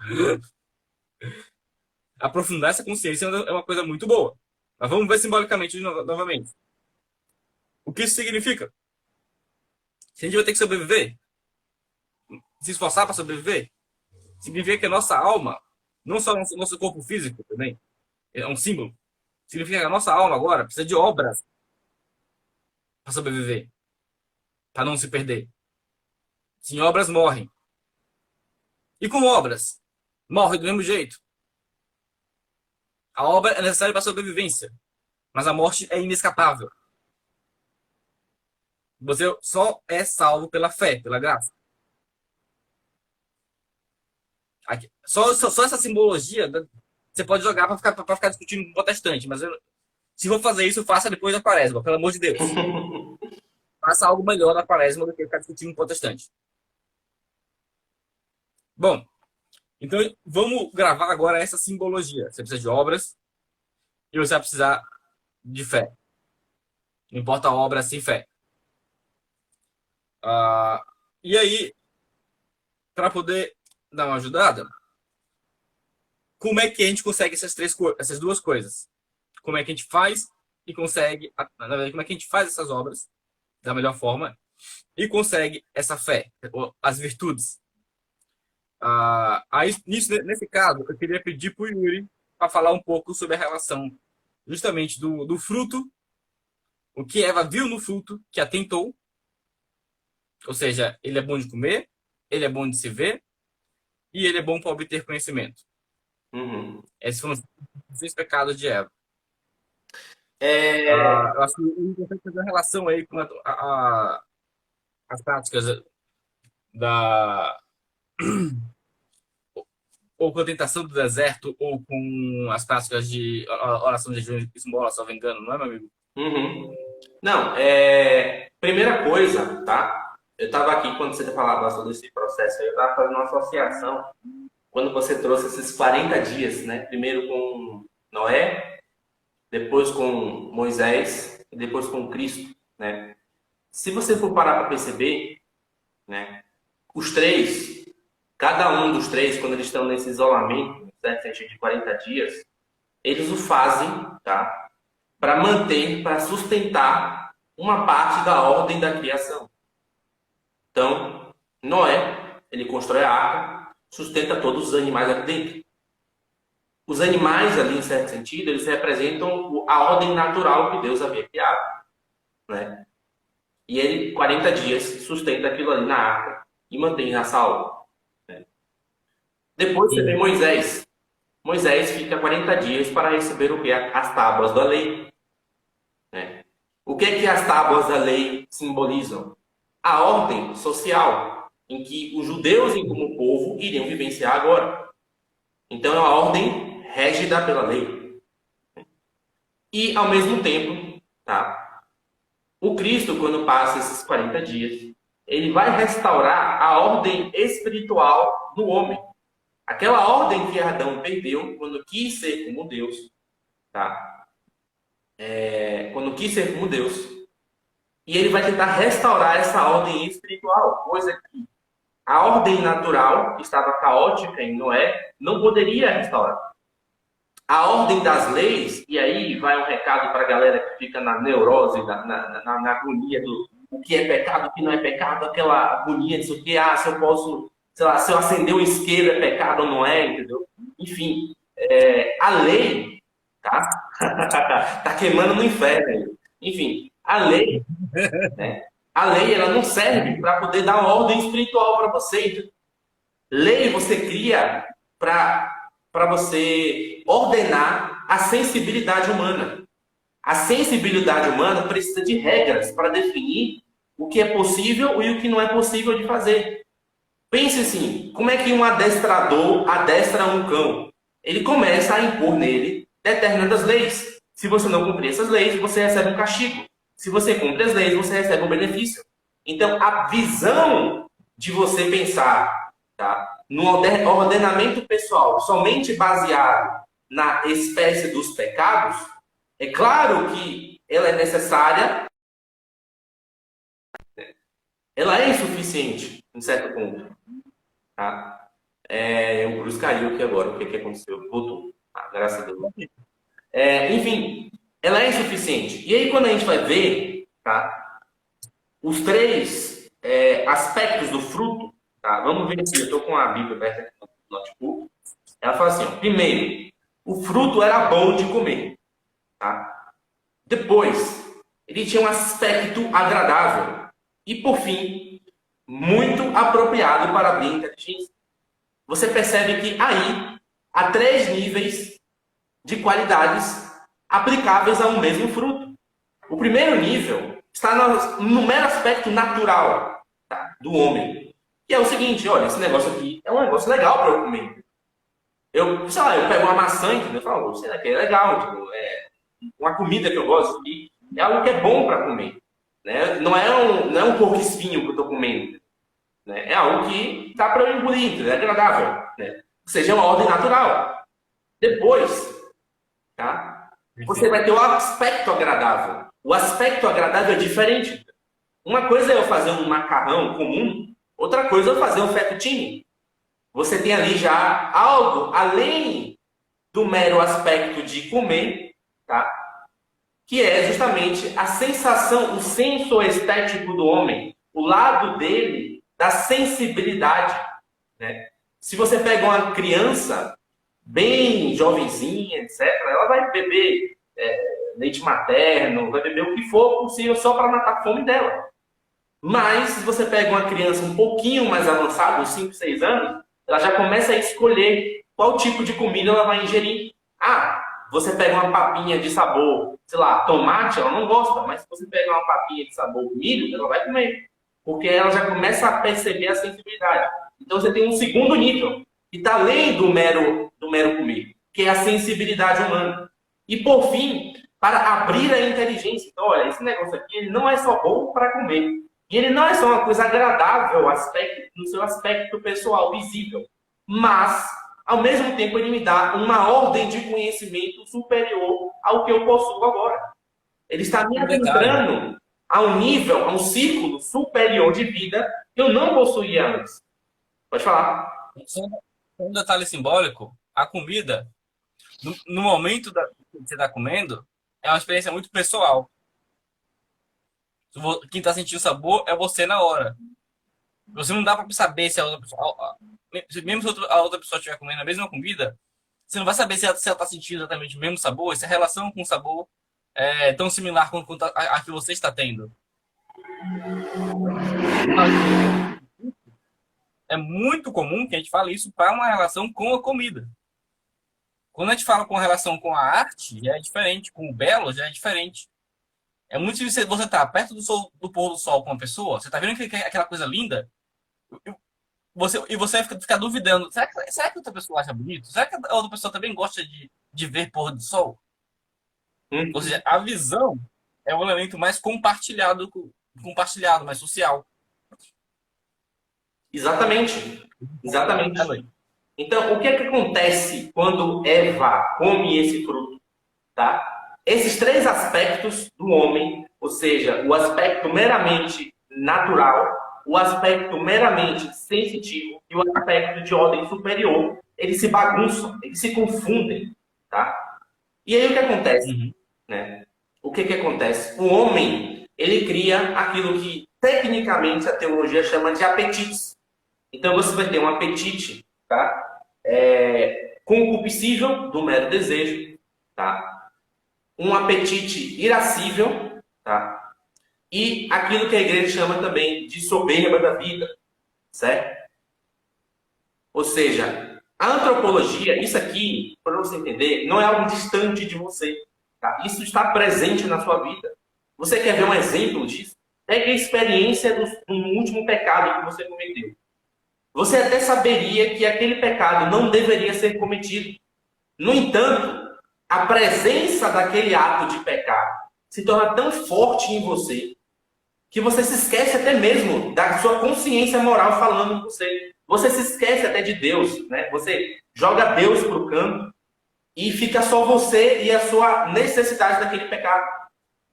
Aprofundar essa consciência é uma coisa muito boa. Mas vamos ver simbolicamente novamente. O que isso significa? Se a gente vai ter que sobreviver, se esforçar para sobreviver, significa que a nossa alma, não só o nosso corpo físico também, é um símbolo, significa que a nossa alma agora precisa de obras para sobreviver, para não se perder. Sem obras, morrem. E com obras, morre do mesmo jeito. A obra é necessária para a sobrevivência, mas a morte é inescapável. Você só é salvo pela fé, pela graça. Só essa simbologia Você pode jogar pra ficar discutindo com o protestante, mas se for fazer isso, faça depois da quaresma, pelo amor de Deus. Faça algo melhor na quaresma do que ficar discutindo com o protestante. Bom, então vamos gravar agora essa simbologia. Você precisa de obras e você vai precisar de fé. Não importa a obra sem fé. E aí, para poder dar uma ajudada, como é que a gente consegue essas duas coisas? Como é que a gente faz e consegue, na verdade, como é que a gente faz essas obras da melhor forma e consegue essa fé, as virtudes? Nesse caso, eu queria pedir para o Yuri para falar um pouco sobre a relação justamente do fruto, o que Eva viu no fruto que a tentou, ou seja, ele é bom de comer, ele é bom de se ver e ele é bom para obter conhecimento. Esses foram os 6 pecados de Eva. Eu acho que o importante é fazer uma relação aí com as práticas ou com a tentação do deserto, ou com as práticas de oração de jejum e esmola, se não me engano, não é, meu amigo? Não, primeira coisa, tá? Eu estava aqui quando você falava sobre esse processo, eu estava fazendo uma associação quando você trouxe esses 40 dias, né? Primeiro com Noé, depois com Moisés e depois com Cristo, né? Se você for parar para perceber, né? Os três, cada um dos três, quando eles estão nesse isolamento, certo? De 40 dias, eles o fazem, tá? Para manter, para sustentar uma parte da ordem da criação. Então, Noé, ele constrói a arca, sustenta todos os animais ali dentro. Os animais ali, em certo sentido, eles representam a ordem natural que Deus havia criado, né? E ele, 40 dias, sustenta aquilo ali na arca e mantém a salva, né? Depois você vê Moisés. Moisés fica 40 dias para receber o que? As tábuas da lei, né? O que é que as tábuas da lei simbolizam? A ordem social em que os judeus, como povo, iriam vivenciar agora. Então, é uma ordem régida pela lei. E, ao mesmo tempo, tá? O Cristo, quando passa esses 40 dias, ele vai restaurar a ordem espiritual do homem. Aquela ordem que Adão perdeu quando quis ser como Deus, tá? Quando quis ser como Deus. E ele vai tentar restaurar essa ordem espiritual, coisa que a ordem natural, que estava caótica em Noé, não poderia restaurar. A ordem das leis, e aí vai um recado para a galera que fica na neurose, na agonia do o que é pecado, o que não é pecado, aquela agonia disso que, se eu posso, sei lá, se eu acender um isqueiro é pecado ou não é, entendeu? Enfim, a lei, tá? Tá queimando no inferno. Enfim, a lei, né? A lei, ela não serve para poder dar uma ordem espiritual para você. Então, lei você cria para você ordenar a sensibilidade humana. A sensibilidade humana precisa de regras para definir o que é possível e o que não é possível de fazer. Pense assim, como é que um adestrador adestra um cão? Ele começa a impor nele determinadas leis. Se você não cumprir essas leis, você recebe um castigo. Se você cumpre as leis, você recebe um benefício. Então, a visão de você pensar, tá, no ordenamento pessoal somente baseado na espécie dos pecados, é claro que ela é necessária, ela é insuficiente, em certo ponto. Tá? O Cruz caiu aqui agora, o que aconteceu? Voltou. Graças a Deus. Enfim, ela é insuficiente. E aí, quando a gente vai ver, tá, os 3 aspectos do fruto, tá? Vamos ver aqui, eu estou com a Bíblia aberta aqui no notebook. Ela fala assim, ó, primeiro, o fruto era bom de comer. Tá? Depois, ele tinha um aspecto agradável. E, por fim, muito apropriado para abrir a inteligência. Você percebe que aí há 3 níveis de qualidades aplicáveis a um mesmo fruto. O primeiro nível está no mero aspecto natural, tá, do homem. Que é o seguinte, olha, esse negócio aqui é um negócio legal para eu comer. sei lá, eu pego uma maçã, entendeu? Eu falo, sei lá, que é legal, tipo, uma comida que eu gosto e é algo que é bom para comer, né? Não é um porco espinho que eu tô comendo, né? É algo que está para eu engolir, entendeu? É agradável, né? Ou seja, é uma ordem natural. Depois, tá? Você vai ter o aspecto agradável. O aspecto agradável é diferente. Uma coisa é eu fazer um macarrão comum, outra coisa é eu fazer um fettuccine. Você tem ali já algo além do mero aspecto de comer, tá? Que é justamente a sensação, o senso estético do homem, o lado dele da sensibilidade, né? Se você pega uma criança bem jovenzinha, etc., ela vai beber leite materno, vai beber o que for possível só para matar a fome dela. Mas, se você pega uma criança um pouquinho mais avançada, uns 5, 6 anos, ela já começa a escolher qual tipo de comida ela vai ingerir. Ah, você pega uma papinha de sabor, sei lá, tomate, ela não gosta, mas se você pega uma papinha de sabor milho, ela vai comer. Porque ela já começa a perceber a sensibilidade. Então, você tem um segundo nível, que está além do mero comer, que é a sensibilidade humana. E, por fim, para abrir a inteligência. Então, olha, esse negócio aqui ele não é só bom para comer. E ele não é só uma coisa agradável no seu aspecto pessoal, visível. Mas, ao mesmo tempo, ele me dá uma ordem de conhecimento superior ao que eu possuo agora. Ele está me adentrando a um nível, a um círculo superior de vida que eu não possuía antes. Pode falar. Um detalhe simbólico, a comida, no momento que você está comendo, é uma experiência muito pessoal. Quem está sentindo o sabor é você na hora. Você não dá para saber se a outra pessoa, mesmo se a outra pessoa estiver comendo a mesma comida, você não vai saber se ela está sentindo exatamente o mesmo sabor, se a relação com o sabor é tão similar quanto a que você está tendo. É muito comum que a gente fale isso para uma relação com a comida. Quando a gente fala com relação com a arte, já é diferente, com o belo já é diferente. É muito difícil você estar perto do pôr do sol com uma pessoa, você está vendo aquela coisa linda, e você fica duvidando, será que outra pessoa acha bonito? Será que a outra pessoa também gosta de ver pôr do sol? Ou seja, a visão é um elemento mais compartilhado, mais social. Exatamente. Exatamente. Então, o que é que acontece quando Eva come esse fruto? Tá? Esses três aspectos do homem, ou seja, o aspecto meramente natural, o aspecto meramente sensitivo e o aspecto de ordem superior, eles se bagunçam, eles se confundem. Tá? E aí o que acontece? Né? O que acontece? O homem, ele cria aquilo que tecnicamente a teologia chama de apetites. Então você vai ter um apetite, tá? Concupiscível, do mero desejo, tá? Um apetite irascível, tá? E aquilo que a igreja chama também de soberba da vida, certo? Ou seja, a antropologia, isso aqui, para você entender, não é algo distante de você, tá? Isso está presente na sua vida. Você quer ver um exemplo disso? Pegue a experiência do último pecado que você cometeu. Você até saberia que aquele pecado não deveria ser cometido. No entanto, a presença daquele ato de pecado se torna tão forte em você que você se esquece até mesmo da sua consciência moral falando com você. Você se esquece até de Deus, né? Você joga Deus para o canto e fica só você e a sua necessidade daquele pecado.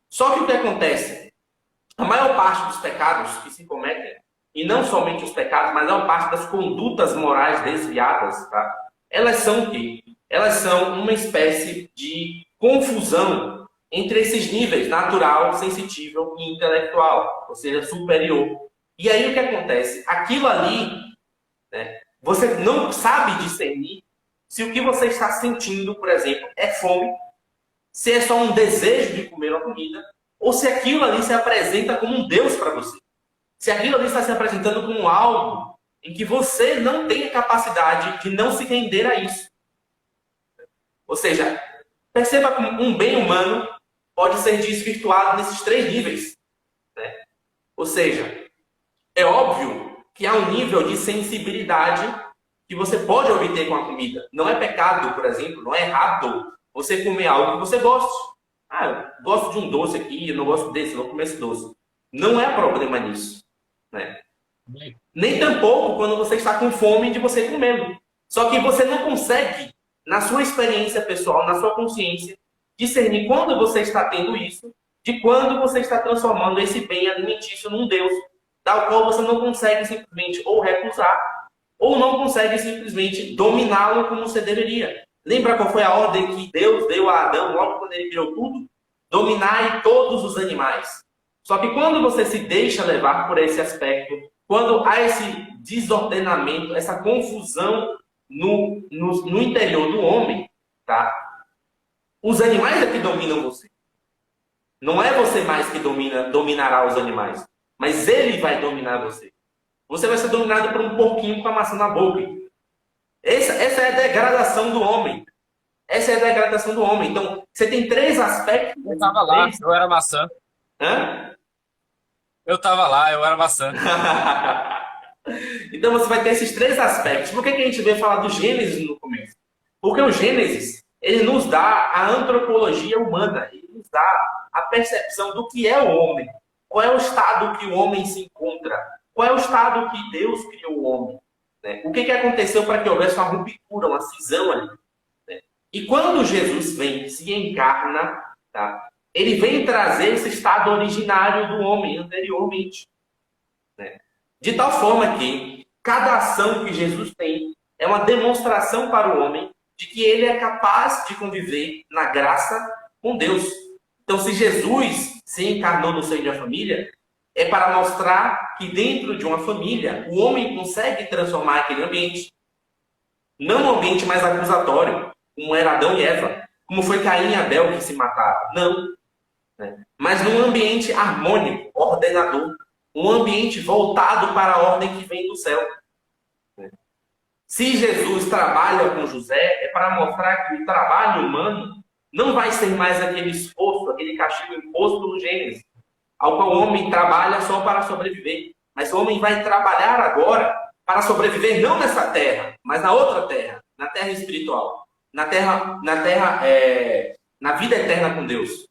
Só que o que acontece? A maior parte dos pecados que se cometem, e não somente os pecados, mas a maior parte das condutas morais desviadas, tá? Elas são o quê? Elas são uma espécie de confusão entre esses níveis, natural, sensitivo e intelectual, ou seja, superior. E aí o que acontece? Aquilo ali, né, você não sabe discernir se o que você está sentindo, por exemplo, é fome, se é só um desejo de comer uma comida, ou se aquilo ali se apresenta como um Deus para você. Se aquilo ali está se apresentando como algo em que você não tem a capacidade de não se render a isso. Ou seja, perceba como um bem humano pode ser desvirtuado nesses três níveis. Né? Ou seja, é óbvio que há um nível de sensibilidade que você pode obter com a comida. Não é pecado, por exemplo, não é errado você comer algo que você goste. Ah, eu gosto de um doce aqui, eu não gosto desse, eu vou comer esse doce. Não é problema nisso, né? Nem tampouco quando você está com fome de você comê-lo. Só que você não consegue, na sua experiência pessoal, na sua consciência, discernir quando você está tendo isso, de quando você está transformando esse bem alimentício num Deus, tal qual você não consegue simplesmente ou recusar, ou não consegue simplesmente dominá-lo como você deveria. Lembra qual foi a ordem que Deus deu a Adão logo quando ele criou tudo? Dominai todos os animais. Só que quando você se deixa levar por esse aspecto, quando há esse desordenamento, essa confusão no interior do homem, tá? Os animais é que dominam você. Não é você mais que dominará os animais, mas ele vai dominar você. Você vai ser dominado por um porquinho com a maçã na boca. Essa é a degradação do homem. Essa é a degradação do homem. Então, você tem 3 aspectos. Eu tava lá, eu era maçã. Hã? Eu tava lá, eu era maçã. Então, você vai ter esses 3 aspectos. Por que a gente veio falar do Gênesis no começo? Porque o Gênesis, ele nos dá a antropologia humana. Ele nos dá a percepção do que é o homem. Qual é o estado que o homem se encontra? Qual é o estado que Deus criou o homem? Né? O que aconteceu para que houvesse uma ruptura, uma cisão ali? Né? E quando Jesus vem, se encarna, tá? Ele vem trazer esse estado originário do homem anteriormente. Né? De tal forma que cada ação que Jesus tem é uma demonstração para o homem de que ele é capaz de conviver na graça com Deus. Então, se Jesus se encarnou no seio de uma família, é para mostrar que dentro de uma família, o homem consegue transformar aquele ambiente. Não um ambiente mais acusatório, como era Adão e Eva, como foi Caim e Abel que se mataram. Não. Né? Mas num ambiente harmônico, ordenador. Um ambiente voltado para a ordem que vem do céu. Se Jesus trabalha com José, é para mostrar que o trabalho humano não vai ser mais aquele esforço, aquele castigo imposto no Gênesis, ao qual o homem trabalha só para sobreviver. Mas o homem vai trabalhar agora para sobreviver não nessa terra, mas na outra terra, na terra espiritual, na vida eterna com Deus.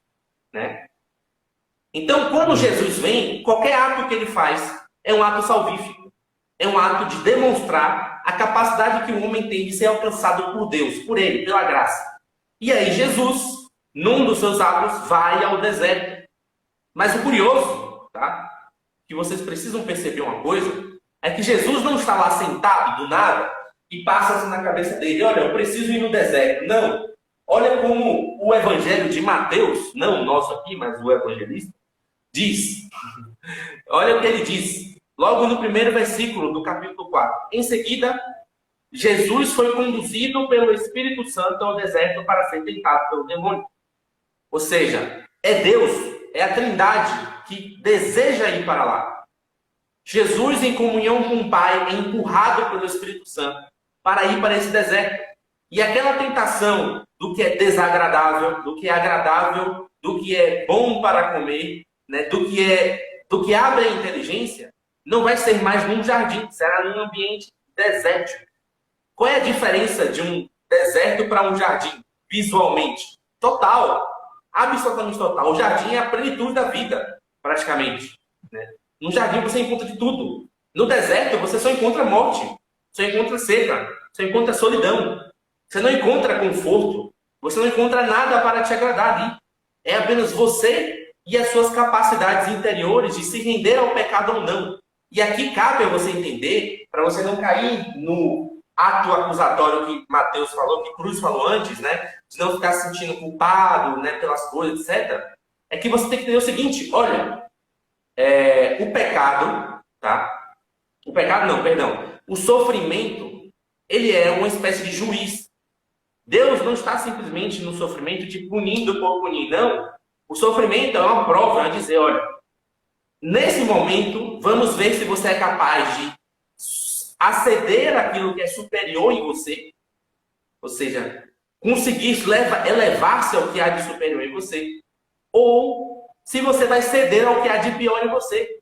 Né? Então, quando Jesus vem, qualquer ato que ele faz é um ato salvífico. É um ato de demonstrar a capacidade que o homem tem de ser alcançado por Deus, por ele, pela graça. E aí Jesus, num dos seus atos, vai ao deserto. Mas o curioso, tá? Que vocês precisam perceber uma coisa, é que Jesus não está lá sentado do nada e passa assim na cabeça dele, olha, eu preciso ir no deserto. Não. Olha como o evangelho de Mateus, não o nosso aqui, mas o evangelista, diz. Olha o que ele diz. Logo no primeiro versículo do capítulo 4. Em seguida, Jesus foi conduzido pelo Espírito Santo ao deserto para ser tentado pelo demônio. Ou seja, é Deus, é a Trindade que deseja ir para lá. Jesus, em comunhão com o Pai, é empurrado pelo Espírito Santo para ir para esse deserto. E aquela tentação do que é desagradável, do que é agradável, do que é bom para comer, né, do que abre a inteligência, não vai ser mais num jardim, será num ambiente desértico. Qual é a diferença de um deserto para um jardim, visualmente? Total, absolutamente total. O jardim é a plenitude da vida, praticamente. Né? No jardim você encontra de tudo. No deserto você só encontra morte, só encontra seca, só encontra solidão. Você não encontra conforto, você não encontra nada para te agradar ali. É apenas você e as suas capacidades interiores de se render ao pecado ou não. E aqui cabe a você entender, para você não cair no ato acusatório que Mateus falou, que Cruz falou antes, né? De não ficar se sentindo culpado, né, pelas coisas, etc. É que você tem que entender o seguinte, olha, o pecado, tá? O pecado não, perdão. O sofrimento, ele é uma espécie de juiz. Deus não está simplesmente no sofrimento de punindo por punir, não. O sofrimento é uma prova, é dizer, olha, nesse momento, vamos ver se você é capaz de aceder àquilo que é superior em você, ou seja, conseguir elevar-se ao que há de superior em você, ou se você vai ceder ao que há de pior em você.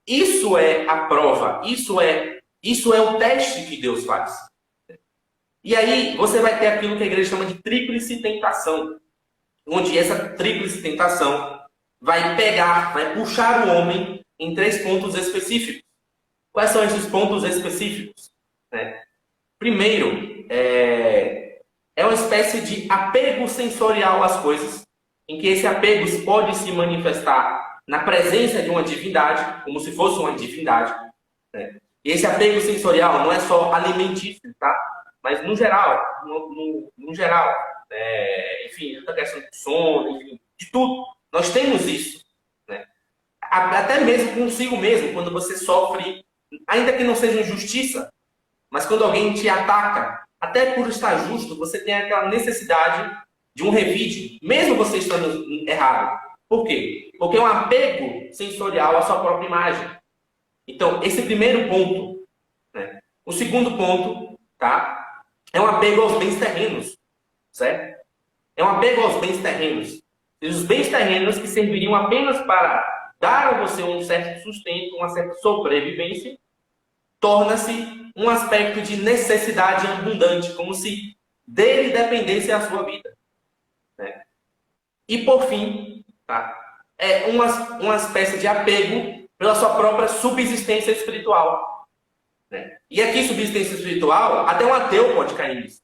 Isso é a prova, isso é o teste que Deus faz. E aí você vai ter aquilo que a igreja chama de tríplice tentação, onde essa tríplice tentação vai pegar, vai puxar o homem em 3 pontos específicos. Quais são esses pontos específicos? Né? Primeiro, é uma espécie de apego sensorial às coisas, em que esse apego pode se manifestar na presença de uma divindade, como se fosse uma divindade. Né? E esse apego sensorial não é só alimentício, tá? Mas no geral, no geral, enfim, a questão de sono, enfim, de tudo, nós temos isso. Né? Até mesmo consigo mesmo, quando você sofre, ainda que não seja injustiça, mas quando alguém te ataca, até por estar justo, você tem aquela necessidade de um revide, mesmo você estando errado. Por quê? Porque é um apego sensorial à sua própria imagem. Então, esse primeiro ponto. Né? O segundo ponto, tá? É um apego aos bens terrenos, certo? É um apego aos bens terrenos. E os bens terrenos que serviriam apenas para dar a você um certo sustento, uma certa sobrevivência, torna-se um aspecto de necessidade abundante, como se dele dependesse a sua vida. Né? E por fim, tá? É uma espécie de apego pela sua própria subsistência espiritual. Né? E aqui, subsistência espiritual, até um ateu pode cair nisso.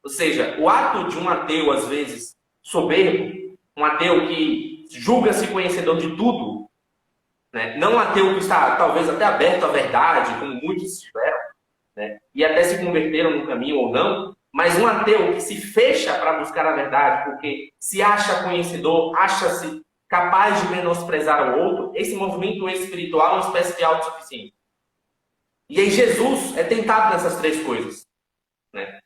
Ou seja, o ato de um ateu, às vezes, soberbo, um ateu que julga-se conhecedor de tudo, né? Não um ateu que está, talvez, até aberto à verdade, como muitos estiveram, né? E até se converteram no caminho ou não, mas um ateu que se fecha para buscar a verdade, porque se acha conhecedor, acha-se capaz de menosprezar o outro, esse movimento espiritual é uma espécie de autossuficiência. E aí Jesus é tentado nessas 3 coisas. Né?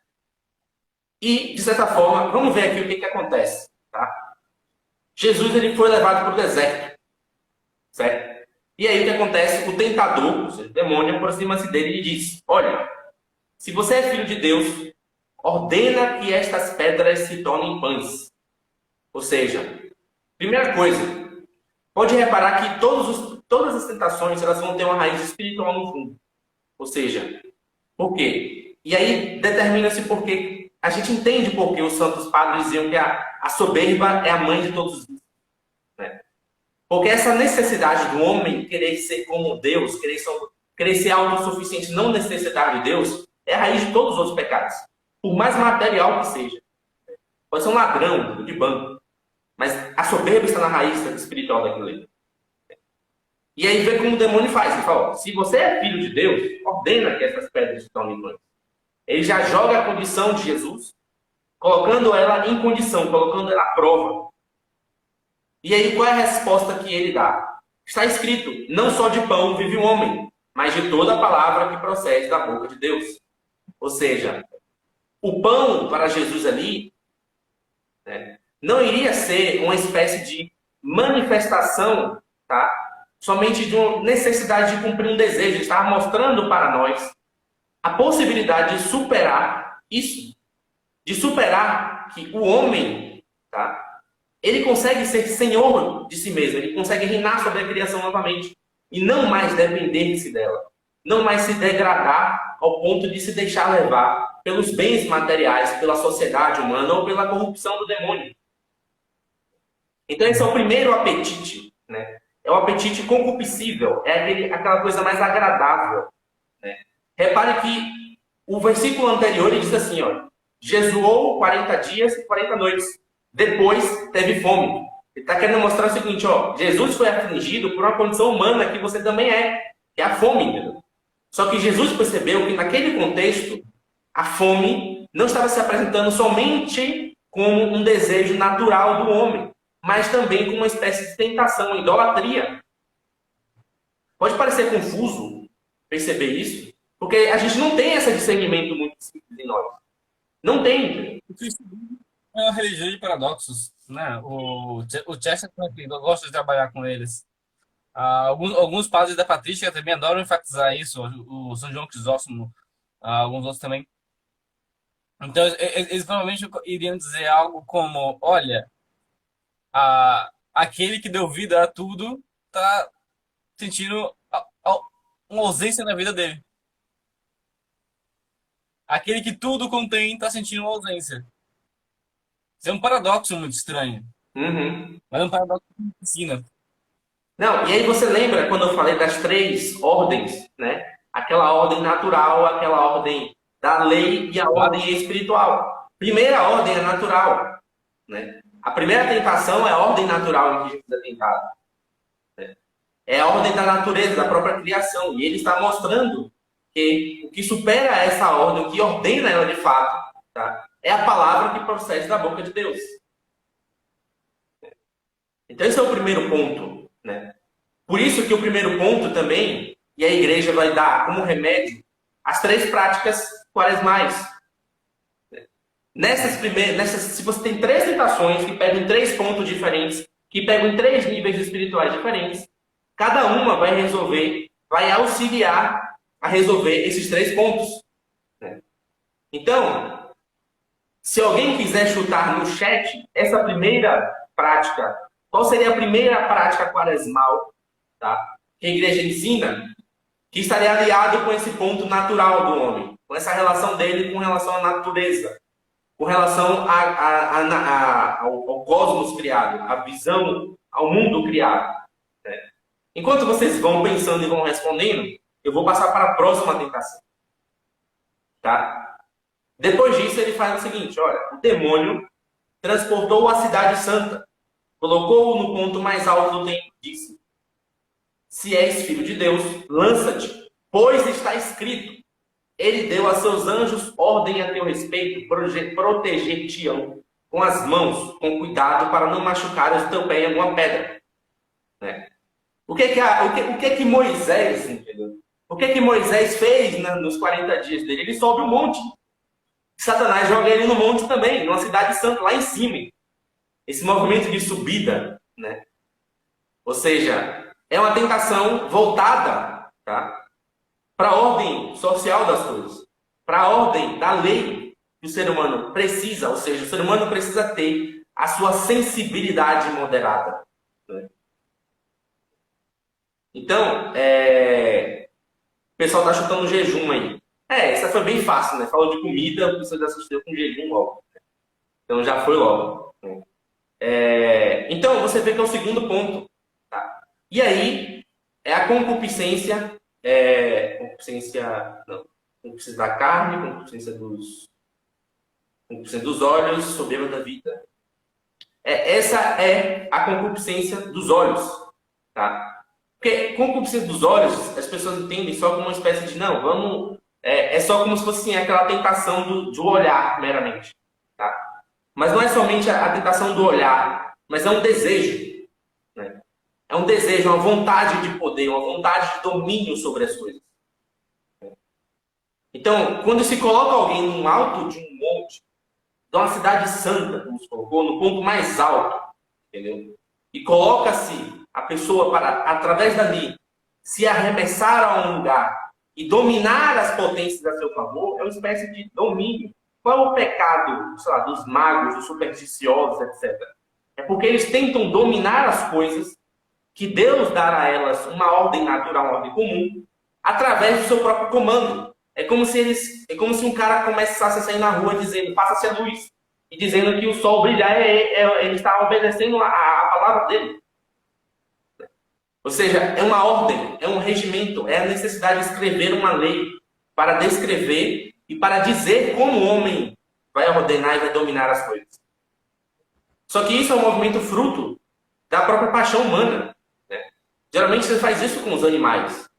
E, de certa forma, vamos ver aqui o que acontece. Tá? Jesus ele foi levado para o deserto. Certo? E aí o que acontece? O tentador, ou seja, o demônio, aproxima-se dele e diz: olha, se você é filho de Deus, ordena que estas pedras se tornem pães. Ou seja, primeira coisa, pode reparar que todas as tentações elas vão ter uma raiz espiritual no fundo. Ou seja, por quê? E aí determina-se por quê. A gente entende por que os santos padres diziam que a soberba é a mãe de todos os vícios. Né? Porque essa necessidade do homem querer ser como Deus, querer ser autossuficiente, não necessitar de Deus, é a raiz de todos os outros pecados. Por mais material que seja. Pode ser um ladrão de banco. Mas a soberba está na raiz espiritual daquilo ali. E aí vê como o demônio faz. Ele fala, se você é filho de Deus, ordena que essas pedras se tornem pães. Ele já joga a condição de Jesus, colocando ela em condição, colocando ela à prova. E aí qual é a resposta que ele dá? Está escrito, não só de pão vive o homem, mas de toda a palavra que procede da boca de Deus. Ou seja, o pão para Jesus ali, né, não iria ser uma espécie de manifestação, tá? Somente de uma necessidade de cumprir um desejo. Ele estava mostrando para nós a possibilidade de superar isso. De superar que o homem, tá? Ele consegue ser senhor de si mesmo. Ele consegue reinar sobre a criação novamente. E não mais depender-se dela. Não mais se degradar ao ponto de se deixar levar pelos bens materiais, pela sociedade humana ou pela corrupção do demônio. Então esse é o primeiro apetite, né? É o apetite concupiscível, é aquela coisa mais agradável. Né? Repare que o versículo anterior ele diz assim, ó, jejuou 40 dias e 40 noites, depois teve fome. Ele está querendo mostrar o seguinte, ó, Jesus foi afligido por uma condição humana que você também que é a fome. Entendeu? Só que Jesus percebeu que naquele contexto, a fome não estava se apresentando somente como um desejo natural do homem, mas também como uma espécie de tentação, idolatria. Pode parecer confuso perceber isso, porque a gente não tem esse discernimento muito simples em nós. Não tem. O cristianismo é uma religião de paradoxos, né? O Chesterton, eu gosto de trabalhar com eles. Alguns padres da patrística também adoram enfatizar isso, o São João Crisóstomo, alguns outros também. Então, eles provavelmente iriam dizer algo como, olha, aquele que deu vida a tudo está sentindo uma ausência na vida dele. aquele que tudo contém está sentindo uma ausência. Isso é um paradoxo muito estranho, Uhum. mas é um paradoxo que me ensina. Não, e aí você lembra quando eu falei das três ordens, né? Aquela ordem natural, aquela ordem da lei e a ordem espiritual. Primeira ordem é natural, né? A primeira tentação é a ordem natural em que Jesus é tentado. É a ordem da natureza, da própria criação. E ele está mostrando que o que supera essa ordem, o que ordena ela de fato, tá? É a palavra que procede da boca de Deus. Então esse é o primeiro ponto, né? Por isso que o primeiro ponto também, e a igreja vai dar como remédio, as três práticas quaresmais. Se você tem três tentações que pegam em três pontos diferentes, que pegam em três níveis espirituais diferentes, cada uma vai auxiliar a resolver esses três pontos. Então, se alguém quiser chutar no chat essa primeira prática, qual seria a primeira prática quaresmal, tá? Que a igreja ensina, que estaria aliado com esse ponto natural do homem, com essa relação dele com relação à natureza, com relação ao cosmos criado, à visão, ao mundo criado. Né? Enquanto vocês vão pensando e vão respondendo, eu vou passar para a próxima tentação. Tá? Depois disso, ele faz o seguinte, olha, o demônio transportou a cidade santa, colocou-o no ponto mais alto do templo e disse, se és filho de Deus, lança-te, pois está escrito, ele deu a seus anjos ordem a teu respeito, proteger-te-ão com as mãos, com cuidado, para não machucares o teu pé em alguma pedra. Né? O que Moisés, entendeu? O que Moisés fez nos 40 dias dele? Ele sobe o monte. Satanás joga ele no monte também, numa cidade santa, lá em cima. Esse movimento de subida, né? Ou seja, é uma tentação voltada, tá? Para a ordem social das coisas, para a ordem da lei que o ser humano precisa, ou seja, o ser humano precisa ter a sua sensibilidade moderada. Né? Então, o pessoal está chutando jejum aí. Essa foi bem fácil, né? Falou de comida, o pessoal já assistiu com jejum logo. Então já foi logo. Então, você vê que é o segundo ponto. Tá? E aí, é a concupiscência, concupiscência da carne, concupiscência dos olhos, soberba da vida. Essa é a concupiscência dos olhos. Tá? Porque concupiscência dos olhos, as pessoas entendem só como uma espécie de, não, vamos... É só como se fosse assim, aquela tentação do olhar, meramente. Tá? Mas não é somente a tentação do olhar, mas é um desejo. Né? É um desejo, uma vontade de poder, uma vontade de domínio sobre as coisas. Então, quando se coloca alguém no alto de um monte, de uma cidade santa, como se colocou, no ponto mais alto, entendeu? E coloca-se a pessoa para, através dali, se arremessar a um lugar e dominar as potências a seu favor, é uma espécie de domínio. Qual é o pecado, sei lá, dos magos, dos supersticiosos, etc.? É porque eles tentam dominar as coisas que Deus dá a elas uma ordem natural, uma ordem comum, através do seu próprio comando. É como se um cara começasse a sair na rua dizendo, passa-se a luz, e dizendo que o sol brilhar, ele está obedecendo a palavra dele. Ou seja, é uma ordem, é um regimento, é a necessidade de escrever uma lei para descrever e para dizer como o homem vai ordenar e vai dominar as coisas. Só que isso é um movimento fruto da própria paixão humana. Né? Geralmente você faz isso com os animais.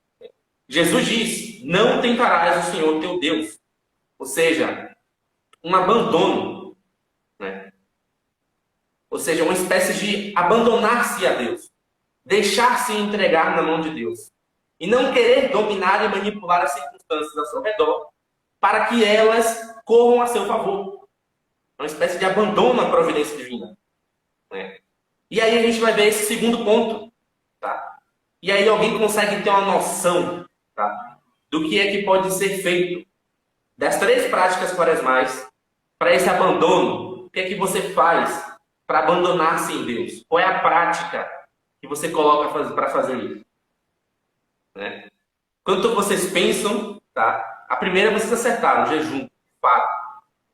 Jesus diz, não tentarás o Senhor teu Deus. Ou seja, um abandono. Né? Ou seja, uma espécie de abandonar-se a Deus. Deixar-se entregar na mão de Deus. E não querer dominar e manipular as circunstâncias ao seu redor para que elas corram a seu favor. É uma espécie de abandono à providência divina. Né? E aí a gente vai ver esse segundo ponto. Tá? E aí alguém consegue ter uma noção, tá, do que é que pode ser feito das três práticas quaresmais para esse abandono. O que é que você faz para abandonar-se em Deus? Qual é a prática que você coloca para fazer isso? Né? Quanto vocês pensam, tá? A primeira vocês acertaram, o jejum.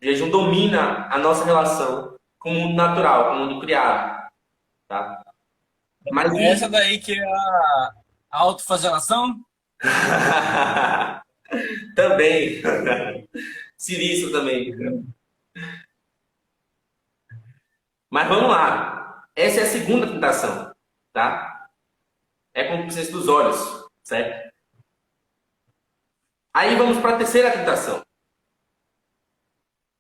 O jejum domina a nossa relação com o mundo natural, com o mundo criado, tá? Mas É essa daí que é a autoflagelação? também, Cirício também. Mas vamos lá. Essa é a segunda tentação, tá? É concupiscência dos olhos, certo? Aí vamos para a terceira tentação.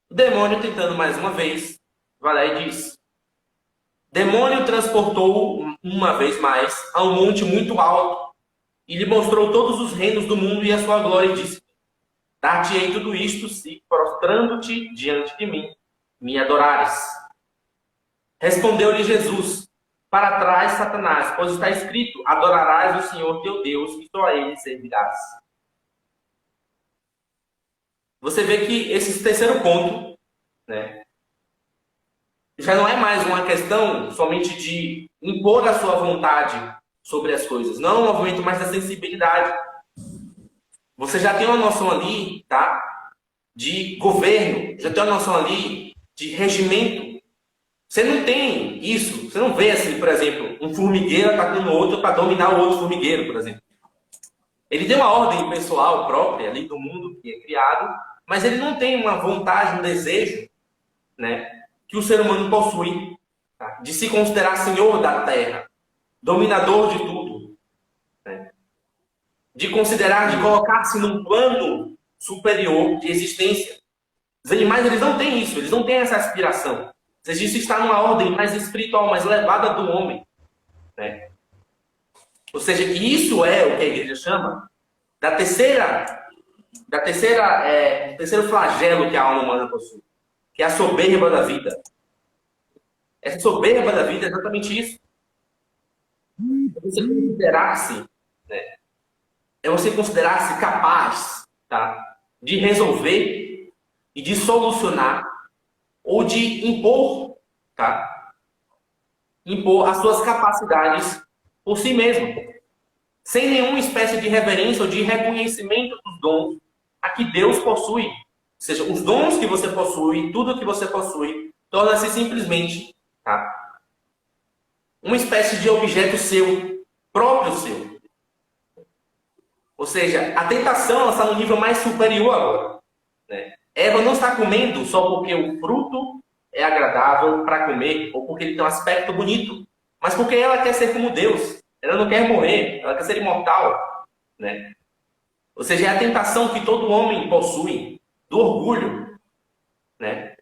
O demônio tentando mais uma vez, vai lá e diz: demônio transportou uma vez mais a um monte muito alto e lhe mostrou todos os reinos do mundo e a sua glória e disse: dar-te-ei tudo isto se, prostrando-te diante de mim, me adorares. Respondeu-lhe Jesus: para trás, Satanás, pois está escrito: adorarás o Senhor teu Deus e só a ele servirás. Você vê que esse terceiro ponto, né, já não é mais uma questão somente de impor a sua vontade sobre as coisas. Não é um movimento mais da sensibilidade. Você já tem uma noção ali, tá, de governo, já tem uma noção ali de regimento. Você não tem isso. Você não vê assim, por exemplo, um formigueiro atacando o outro para dominar o outro formigueiro, por exemplo. Ele tem uma ordem pessoal própria ali do mundo que é criado, mas ele não tem uma vontade, um desejo, né, que o ser humano possui, tá, de se considerar senhor da terra, dominador de tudo, né, de considerar, de colocar-se num plano superior de existência. Os animais, eles não têm isso, eles não têm essa aspiração. Ou seja, isso está numa ordem mais espiritual, mais elevada do homem, né? Ou seja, isso é o que a igreja chama da terceiro flagelo que a alma humana possui, que é a soberba da vida. Essa soberba da vida é exatamente isso. É você considerar-se, né, é você considerar-se capaz, tá, de resolver e de solucionar ou de impor, tá, impor as suas capacidades por si mesmo, sem nenhuma espécie de reverência ou de reconhecimento dos dons a que Deus possui. Ou seja, os dons que você possui, tudo que você possui, torna-se simplesmente, tá, uma espécie de objeto seu, próprio seu. Ou seja, a tentação está no nível mais superior agora, né? Eva não está comendo só porque o fruto é agradável para comer ou porque ele tem um aspecto bonito, mas porque ela quer ser como Deus. Ela não quer morrer, ela quer ser imortal, né? Ou seja, é a tentação que todo homem possui, do orgulho, né,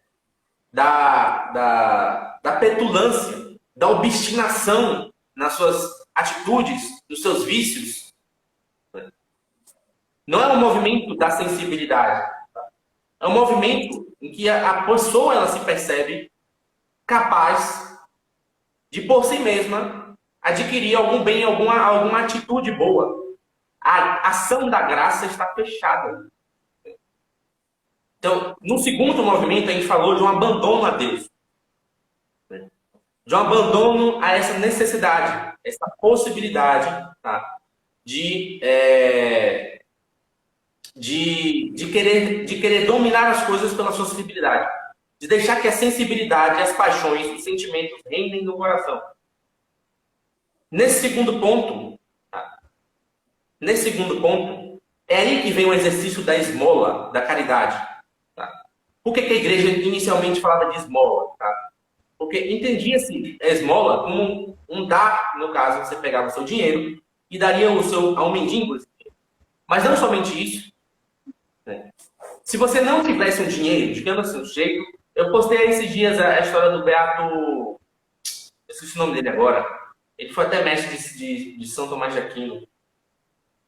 da petulância, da obstinação nas suas atitudes, nos seus vícios. Não é um movimento da sensibilidade. É um movimento em que a pessoa ela se percebe capaz de, por si mesma, adquirir algum bem, alguma atitude boa. A ação da graça está fechada. Então, no segundo movimento, a gente falou de um abandono a Deus. De um abandono a essa necessidade, essa possibilidade, tá, de querer dominar as coisas pela sua sensibilidade. De deixar que a sensibilidade, as paixões, os sentimentos reinem no coração. Nesse segundo ponto, é aí que vem o exercício da esmola, da caridade. Tá? Por que a igreja inicialmente falava de esmola? Tá? Porque entendia-se a esmola como um dar, no caso, você pegava o seu dinheiro e daria ao mendigo. Mas não somente isso. Né? Se você não tivesse um dinheiro, digamos assim, um jeito, eu postei esses dias a história do Beato, eu esqueci o nome dele agora, ele foi até mestre de São Tomás de Aquino.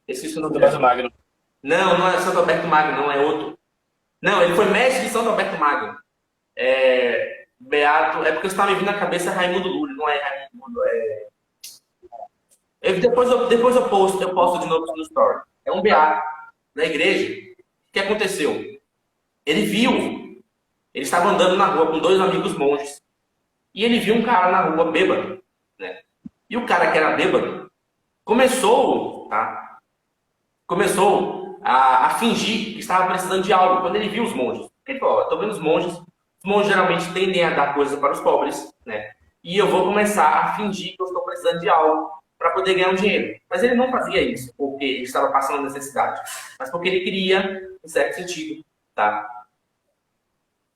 Esqueci o nome dele. Alberto Magno. Não é Santo Alberto Magno, não, é outro. Não, ele foi mestre de Santo Alberto Magno. Beato, é porque você está me vindo na cabeça Raimundo Lúlio, não é Raimundo, depois eu posto de novo no story. É um beato na igreja. O que aconteceu? Ele estava andando na rua com dois amigos monges, e ele viu um cara na rua bêbado, né? E o cara que era bêbado começou a fingir que estava precisando de algo quando ele viu os monges. Ele falou, ó, tô vendo os monges geralmente tendem a dar coisas para os pobres, né? E eu vou começar a fingir que eu estou precisando de algo para poder ganhar um dinheiro. Mas ele não fazia isso porque ele estava passando necessidade, mas porque ele queria, em certo sentido, tá?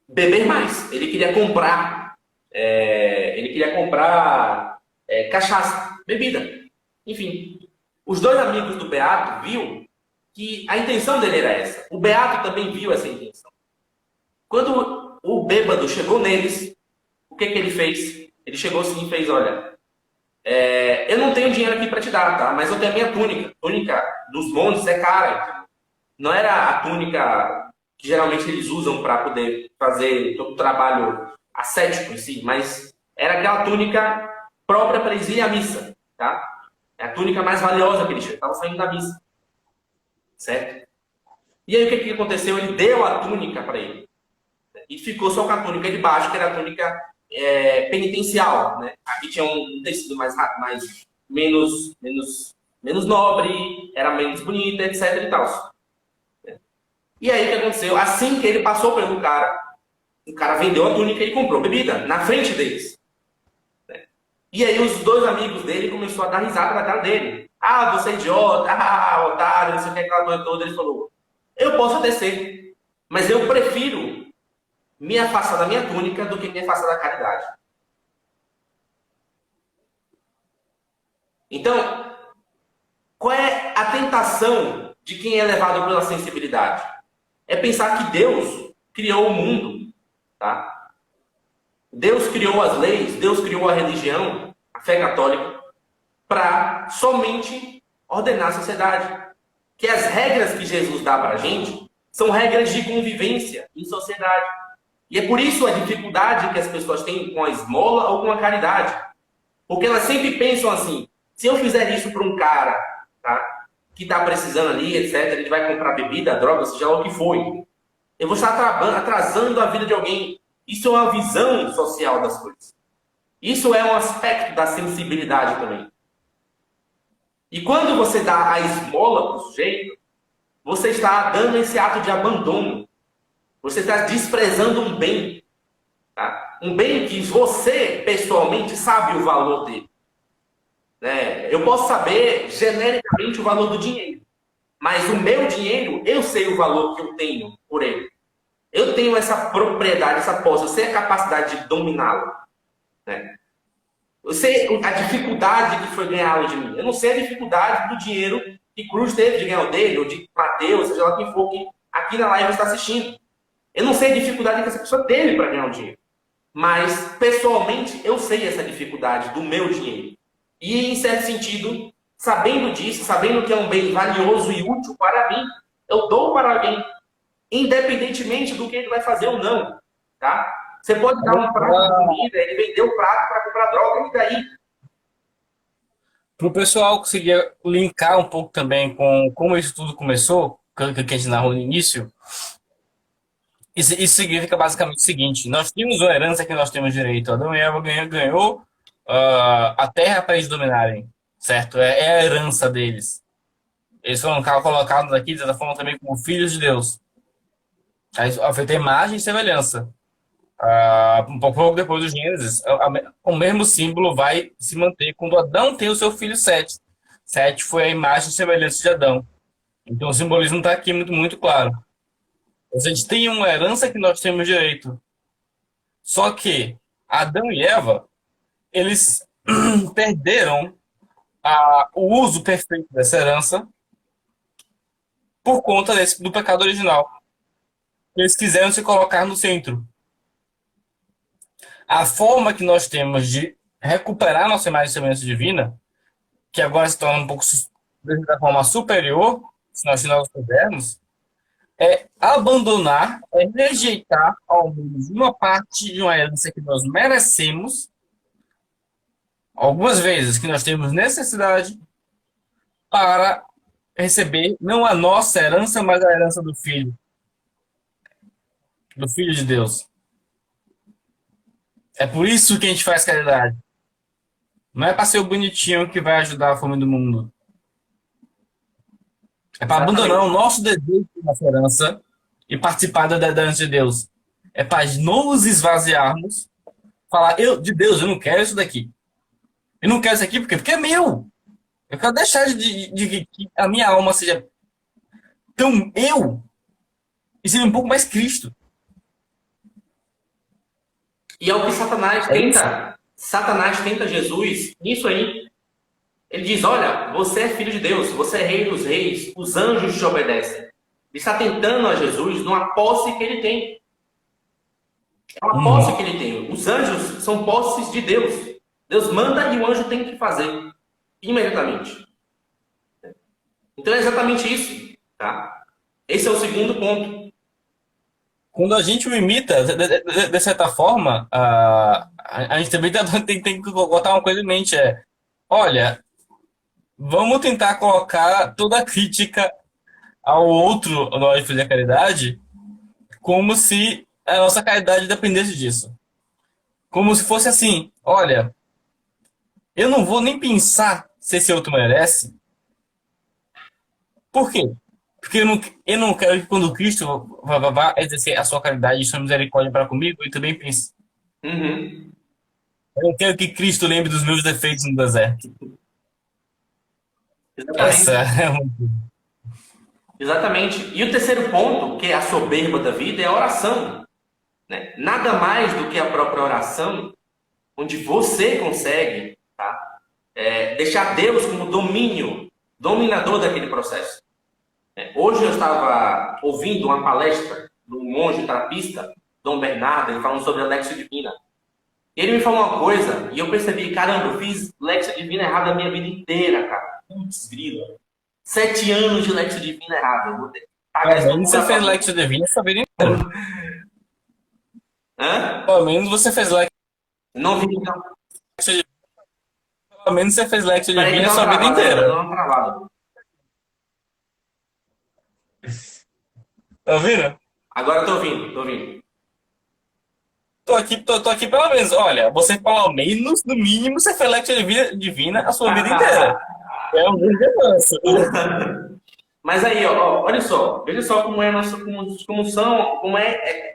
Beber mais. Ele queria comprar cachaça, bebida. Enfim, os dois amigos do Beato viu que a intenção dele era essa. O Beato também viu essa intenção. Quando o bêbado chegou neles, o que ele fez? Ele chegou assim e fez, olha, eu não tenho dinheiro aqui para te dar, tá? Mas eu tenho a minha túnica. A túnica dos montes é cara. Entendeu? Não era a túnica que geralmente eles usam para poder fazer todo o trabalho ascético em si, mas era aquela túnica própria para eles irem à missa, tá? É a túnica mais valiosa que eles tinham. Estavam saindo da missa, certo? E aí o que aconteceu? Ele deu a túnica para ele. E ficou só com a túnica de baixo, que era a túnica penitencial, né? Aqui tinha um tecido menos nobre, era menos bonito, etc e tal. E aí o que aconteceu? Assim que ele passou pelo cara, o cara vendeu a túnica e comprou bebida na frente deles. E aí os dois amigos dele começaram a dar risada na cara dele. Ah, você é idiota, otário, não sei o que, aquela coisa toda. Ele falou, eu posso até ser, mas eu prefiro me afastar da minha túnica do que me afastar da caridade. Então, qual é a tentação de quem é levado pela sensibilidade? É pensar que Deus criou o mundo, tá? Deus criou as leis, Deus criou a religião, a fé católica, para somente ordenar a sociedade. Que as regras que Jesus dá para a gente são regras de convivência em sociedade. E é por isso a dificuldade que as pessoas têm com a esmola ou com a caridade. Porque elas sempre pensam assim, se eu fizer isso para um cara, tá, que está precisando ali, etc., ele vai comprar bebida, droga, seja lá o que for, eu vou estar atrasando a vida de alguém. Isso é uma visão social das coisas. Isso é um aspecto da sensibilidade também. E quando você dá a esmola para o sujeito, você está dando esse ato de abandono. Você está desprezando um bem. Tá? Um bem que você, pessoalmente, sabe o valor dele. Né? Eu posso saber, genericamente, o valor do dinheiro. Mas o meu dinheiro, eu sei o valor que eu tenho por ele. Eu tenho essa propriedade, essa posse, eu sei a capacidade de dominá-lo. Né? Eu sei a dificuldade que foi ganhá-lo de mim. Eu não sei a dificuldade do dinheiro que Cruz teve de ganhar o dele, ou de Mateus, seja lá quem for que aqui na live está assistindo. Eu não sei a dificuldade que essa pessoa teve para ganhar o dinheiro. Mas, pessoalmente, eu sei essa dificuldade do meu dinheiro. E, em certo sentido, sabendo disso, sabendo que é um bem valioso e útil para mim, eu dou para alguém, independentemente do que ele vai fazer ou não. Tá? Você pode dar um prato de comida, ele vendeu o prato para comprar droga, e daí? Para o pessoal conseguir linkar um pouco também com como isso tudo começou, que a gente narrou no início, isso significa basicamente o seguinte: nós tínhamos uma herança que nós temos direito. Adão e Eva ganhou a terra para eles dominarem, certo? É a herança deles. Eles foram colocados aqui, de certa forma, também como filhos de Deus. Feita imagem e semelhança. Um pouco depois do Gênesis, o mesmo símbolo vai se manter quando Adão tem o seu filho Sete. Sete foi a imagem e semelhança de Adão. Então o simbolismo está aqui muito, muito claro. A gente tem uma herança que nós temos direito. Só que Adão e Eva, eles perderam o uso perfeito dessa herança por conta do pecado original. Eles quiseram se colocar no centro. A forma que nós temos de recuperar nossa imagem e semelhança divina, que agora se torna um pouco da forma superior, se nós pudermos, é abandonar, é rejeitar ao menos uma parte de uma herança que nós merecemos, algumas vezes que nós temos necessidade, para receber não a nossa herança, mas a herança do Filho de Deus. É por isso que a gente faz caridade. Não é para ser o bonitinho que vai ajudar a fome do mundo. É para abandonar o nosso desejo de nossa herança e participar da dança de Deus. É para não nos esvaziarmos, falar, de Deus, eu não quero isso daqui. Eu não quero isso aqui porque é meu. Eu quero deixar de que a minha alma seja tão eu e seja um pouco mais Cristo. E é o que Satanás É isso. tenta. Satanás tenta Jesus nisso aí. Ele diz: olha, você é filho de Deus, você é rei dos reis, os anjos te obedecem. Ele está tentando a Jesus numa posse que ele tem. É uma posse que ele tem. Os anjos são posses de Deus. Deus manda e o anjo tem que fazer imediatamente. Então é exatamente isso. Tá? Esse é o segundo ponto. Quando a gente o imita, de certa forma, a gente também tem que botar uma coisa em mente. Olha, vamos tentar colocar toda a crítica ao outro na hora de fazer a caridade como se a nossa caridade dependesse disso. Como se fosse assim, olha, eu não vou nem pensar se esse outro merece. Por quê? Porque eu não quero que quando Cristo vá exercer a sua caridade e sua misericórdia para comigo, ele também pense. Uhum. Eu não quero que Cristo lembre dos meus defeitos no deserto. Essa Exatamente. é uma... Exatamente. E o terceiro ponto, que é a soberba da vida, é a oração. Né? Nada mais do que a própria oração, onde você consegue, tá? Deixar Deus como dominador daquele processo. Hoje eu estava ouvindo uma palestra do monge trapista, Dom Bernardo, ele falando sobre a Lexia Divina. E ele me falou uma coisa, e eu percebi, caramba, eu fiz Lexia Divina errada a minha vida inteira, cara. Putz, grila. 7 anos de Lexia Divina errada. Eu vou ter que pagar Pelo isso menos pra você fez família. Lexia Divina a sua vida inteira. Hã? Pelo menos você fez Lexia Não vi, não. Divina. Pelo menos você fez Lexia Peraí que Divina a deu uma sua vida travada aí, deu inteira. uma travada. Tá ouvindo? Agora eu tô ouvindo, tô ouvindo. Tô aqui pelo menos. Olha, você pelo menos, no mínimo, você fez Lexia Divina a sua vida inteira. É um grande avanço. Mas aí, ó, olha só, veja só como é nosso, como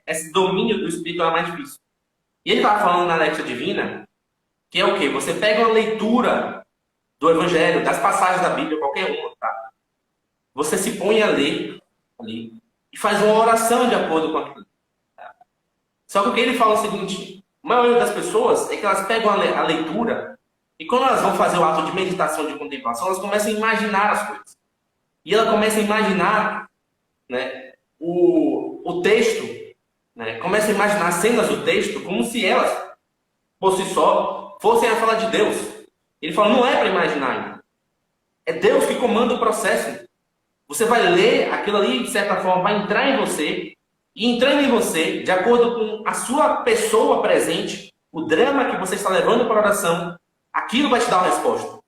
esse domínio do espírito é mais difícil. E ele estava falando na Lexia Divina, que é o quê? Você pega uma leitura do Evangelho, das passagens da Bíblia, qualquer uma, tá? Você se põe a ler ali e faz uma oração de acordo com aquilo. Tá? Só que o que ele fala é o seguinte: a maioria das pessoas é que elas pegam a leitura e quando elas vão fazer o ato de meditação, de contemplação, elas começam a imaginar as coisas. E ela começa a imaginar, né, o texto, né, começa a imaginar cenas do texto como se elas, por si só, fossem a falar de Deus. Ele fala, não é para imaginar ainda. É Deus que comanda o processo. Você vai ler aquilo ali, de certa forma, vai entrar em você, e entrando em você, de acordo com a sua pessoa presente, o drama que você está levando para a oração, aquilo vai te dar uma resposta.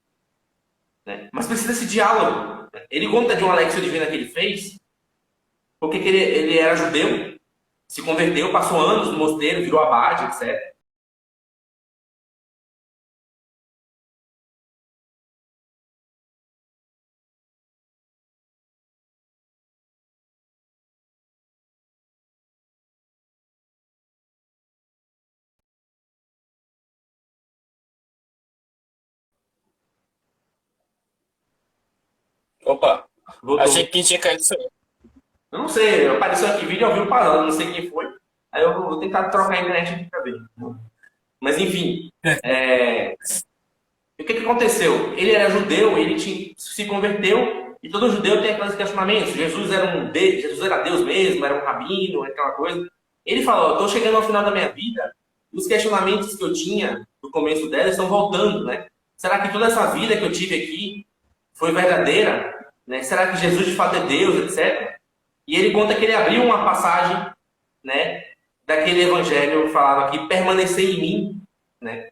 Né? Mas precisa desse diálogo. Ele conta de uma Lexia Divina que ele fez, porque ele era judeu, se converteu, passou anos no mosteiro, virou abade, etc. Opa, achei Voltou. que tinha caído isso aí. Eu não sei, apareceu aqui vídeo ao vivo parando, não sei quem foi. Aí eu vou tentar trocar a internet aqui pra ver. Mas enfim, o que aconteceu? Ele era judeu, se converteu, e todo judeu tem aqueles questionamentos. Jesus era Deus mesmo, era um rabino, aquela coisa. Ele falou, estou chegando ao final da minha vida, e os questionamentos que eu tinha no começo dela estão voltando, né? Será que toda essa vida que eu tive aqui foi verdadeira? Né? Será que Jesus de fato é Deus, etc. E ele conta que ele abriu uma passagem, né, daquele evangelho falava aqui, permanecer em mim, né?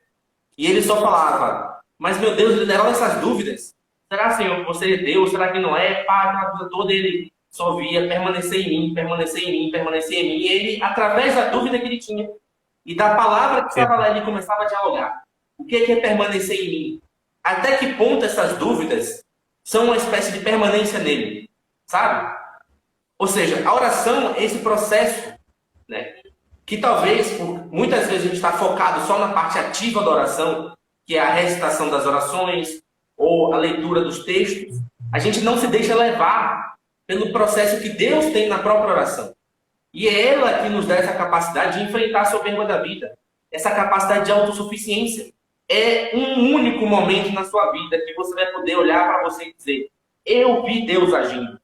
E ele só falava, mas meu Deus, ele levava essas dúvidas. Será, Senhor, que você é Deus? Será que não é? Pá, aquela coisa toda, ele só via permanecer em mim, permanecer em mim, permanecer em mim. E ele, através da dúvida que ele tinha e da palavra que estava lá, ele começava a dialogar. O que é permanecer em mim? Até que ponto essas dúvidas são uma espécie de permanência nele? Sabe? Ou seja, a oração é esse processo, né? Que talvez, muitas vezes, a gente está focado só na parte ativa da oração, que é a recitação das orações ou a leitura dos textos. A gente não se deixa levar pelo processo que Deus tem na própria oração. E é ela que nos dá essa capacidade de enfrentar a soberba da vida, essa capacidade de autossuficiência. É um único momento na sua vida que você vai poder olhar para você e dizer: eu vi Deus agindo.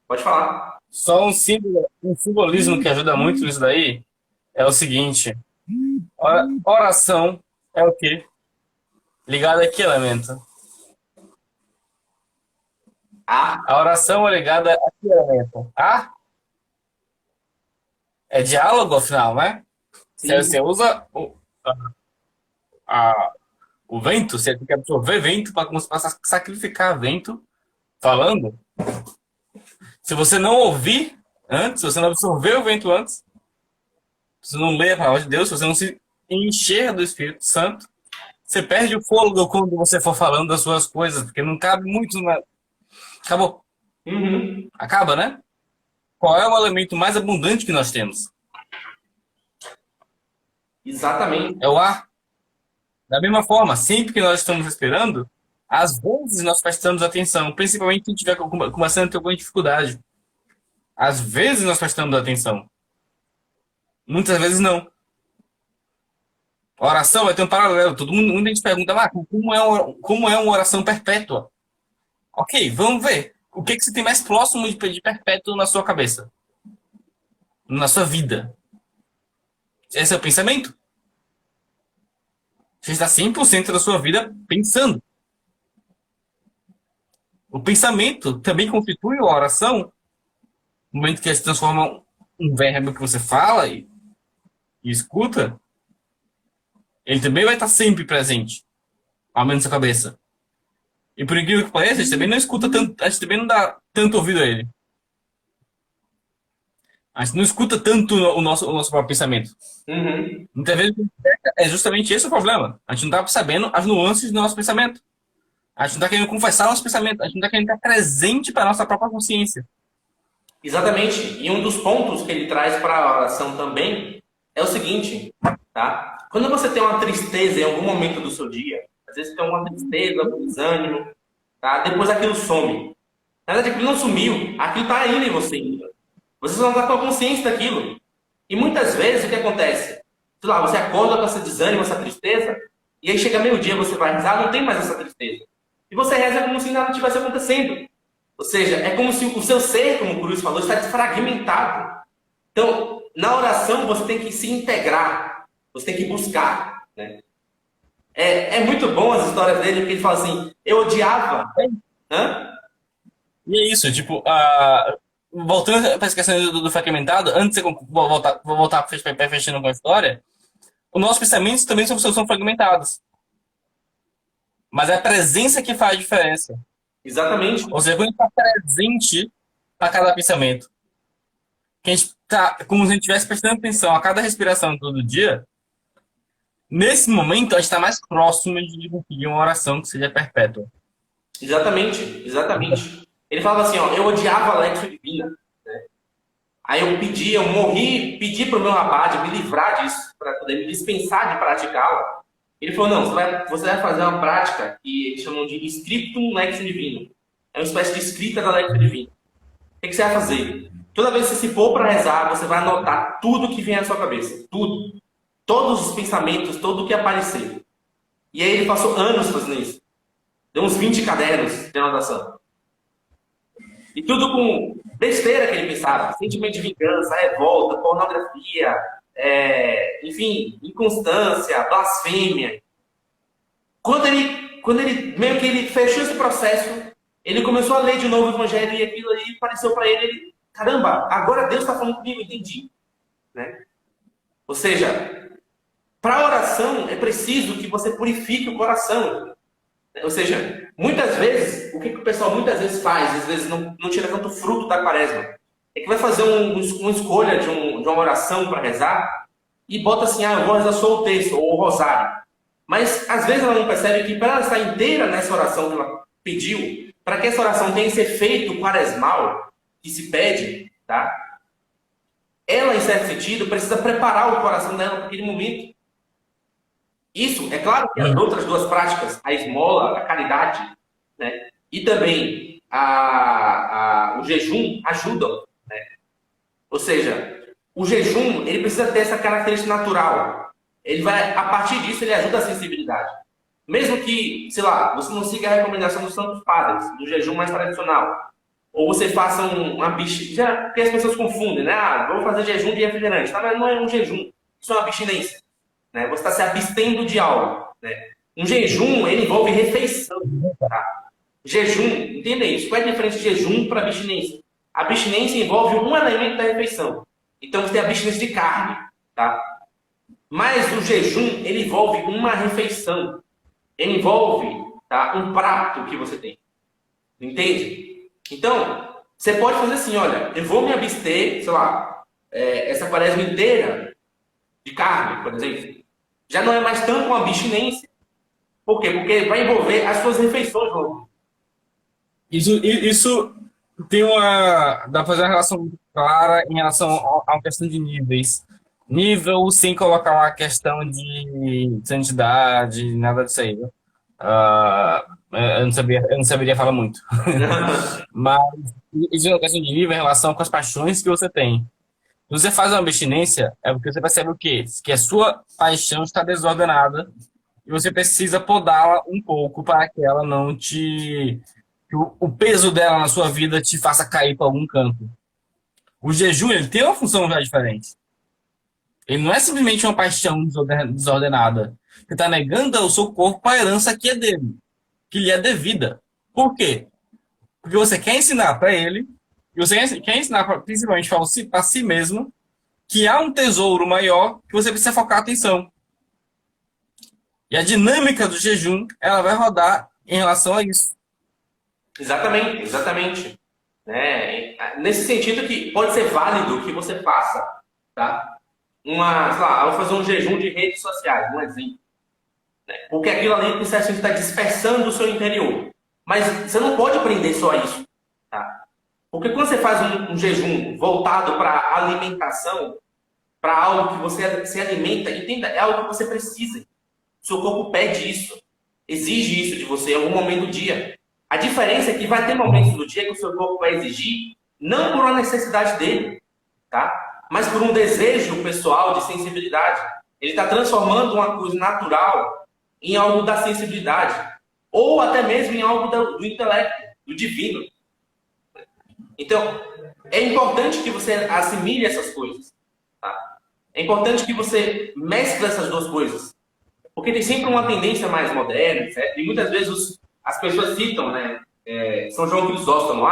Pode falar. Só um simbolismo que ajuda muito nisso daí é o seguinte: oração é o quê? Ligado a que elemento? A oração é ligada a que elemento? É diálogo, afinal, né? Se você usa o vento, você tem que absorver vento para sacrificar vento falando. Se você não ouvir antes, se você não absorver o vento antes, se você não ler a palavra de Deus, se você não se encher do Espírito Santo, você perde o fôlego quando você for falando das suas coisas, porque não cabe muito na... Acabou. Acaba, né? Qual é o elemento mais abundante que nós temos? Exatamente. É o ar. Da mesma forma, sempre que nós estamos respirando, às vezes nós prestamos atenção, principalmente se estiver começando a ter alguma dificuldade. Às vezes nós prestamos atenção. Muitas vezes não. A oração vai ter um paralelo. Muita gente pergunta, como é uma oração perpétua? Ok, vamos ver. O que você tem mais próximo de perpétuo na sua cabeça? Na sua vida? Esse é o pensamento? Você está 100% da sua vida pensando. O pensamento também constitui a oração. No momento que ele se transforma um verbo que você fala e escuta, ele também vai estar sempre presente, ao menos na sua cabeça. E por incrível que pareça, a gente também não escuta tanto, a gente também não dá tanto ouvido a ele. A gente não escuta tanto o nosso próprio pensamento. Muitas vezes é justamente esse o problema. A gente não está sabendo as nuances do nosso pensamento. A gente não está querendo confessar nosso pensamento. A gente não está querendo estar presente para a nossa própria consciência. Exatamente. E um dos pontos que ele traz para a oração também é o seguinte, tá? Quando você tem uma tristeza em algum momento do seu dia, às vezes tem uma tristeza, um desânimo, tá? Depois aquilo some. Na verdade, aquilo não sumiu. Aquilo está ainda em você ainda. Você só não está com a consciência daquilo. E muitas vezes o que acontece? Sei lá, você acorda com esse desânimo, essa tristeza, e aí chega meio-dia, você vai rezar, não tem mais essa tristeza. E você reza como se nada estivesse acontecendo. Ou seja, é como se o seu ser, como o Cruz falou, está desfragmentado. Então, na oração, você tem que se integrar. Você tem que buscar. Né? É muito bom as histórias dele, porque ele fala assim, eu odiava. E é isso, tipo, voltando para essa questão do fragmentado, antes de eu voltar fechando com a história, os nossos pensamentos também são fragmentados. Mas é a presença que faz a diferença. Exatamente. Ou seja, quando a gente está presente a cada pensamento, que a gente tá, como se a gente estivesse prestando atenção a cada respiração todo dia, nesse momento a gente está mais próximo de conseguir uma oração que seja perpétua. Exatamente, exatamente. Ele falava assim, ó, eu odiava a Lectio Divina. Né? Aí eu pedi para o meu abade me livrar disso, para poder me dispensar de praticá-la. Ele falou, não, você vai fazer uma prática que eles chamam de Scriptum Lectio Divino. É uma espécie de escrita da Lectio Divina. O que você vai fazer? Toda vez que você se pôr para rezar, você vai anotar tudo que vem à sua cabeça. Tudo. Todos os pensamentos, tudo o que aparecer. E aí ele passou anos fazendo isso. Deu uns 20 cadernos de anotação. E tudo com besteira que ele pensava. Sentimento de vingança, revolta, pornografia, enfim, inconstância, blasfêmia. Quando ele meio que ele fechou esse processo, ele começou a ler de novo o Evangelho e aquilo aí pareceu para ele, caramba, agora Deus está falando comigo, entendi. Né? Ou seja, para a oração é preciso que você purifique o coração. Ou seja, muitas vezes, o que o pessoal muitas vezes faz, às vezes não tira tanto fruto da quaresma, é que vai fazer uma escolha de uma oração para rezar e bota assim, eu vou rezar só o texto ou o rosário. Mas às vezes ela não percebe que para ela estar inteira nessa oração que ela pediu, para que essa oração tenha esse efeito quaresmal, que se pede, tá? Ela, em certo sentido, precisa preparar o coração dela para aquele momento. Isso, é claro que as outras duas práticas, a esmola, a caridade, né? E também o jejum ajudam, né? Ou seja, o jejum, ele precisa ter essa característica natural. Ele vai, a partir disso, ele ajuda a sensibilidade. Mesmo que, sei lá, você não siga a recomendação dos santos padres, do jejum mais tradicional, ou você faça uma abstinência, porque as pessoas confundem, né? Ah, vamos fazer jejum de refrigerante. Tá, mas não é um jejum, isso é uma abstinência, né? Você está se abstendo de algo, né? Um jejum, ele envolve refeição, tá? Jejum, entenda isso. Qual é a diferença de jejum para abstinência? A abstinência envolve um elemento da refeição. Então você tem a abstinência de carne, tá? Mas o jejum, ele envolve uma refeição. Ele envolve, tá, um prato que você tem. Entende? Então, você pode fazer assim, olha, eu vou me abster, sei lá, essa quaresma inteira de carne, por exemplo. Já não é mais tanto uma abstinência. Por quê? Porque vai envolver as suas refeições, João. Isso tem dá para fazer uma relação muito clara em relação a uma questão de níveis. Nível sem colocar uma questão de santidade, nada disso aí, viu? Eu não saberia falar muito. Mas isso é uma questão de nível em relação com as paixões que você tem. Se você faz uma abstinência, é porque você percebe o quê? Que a sua paixão está desordenada e você precisa podá-la um pouco para que ela não te... que o peso dela na sua vida te faça cair para algum canto. O jejum, ele tem uma função já diferente. Ele não é simplesmente uma paixão desordenada. Você está negando ao seu corpo a herança que é dele, que lhe é devida. Por quê? Porque você quer ensinar para ele, e você quer ensinar principalmente para si mesmo, que há um tesouro maior que você precisa focar a atenção. E a dinâmica do jejum, ela vai rodar em relação a isso. Exatamente, exatamente. Nesse sentido que pode ser válido que você faça, tá? Sei lá, vou fazer um jejum de redes sociais, um exemplo. Né? Porque aquilo ali, com certo sentido, está dispersando o seu interior. Mas você não pode prender só a isso, tá? Porque quando você faz um jejum voltado para alimentação, para algo que você se alimenta, entenda, é algo que você precisa. O seu corpo pede isso, exige isso de você em algum momento do dia. A diferença é que vai ter momentos do dia que o seu corpo vai exigir, não por uma necessidade dele, tá? Mas por um desejo pessoal de sensibilidade. Ele está transformando uma coisa natural em algo da sensibilidade. Ou até mesmo em algo do intelecto, do divino. Então, é importante que você assimile essas coisas. Tá? É importante que você mescle essas duas coisas. Porque tem sempre uma tendência mais moderna, certo? E muitas vezes as pessoas citam, né? São João Crisóstomo,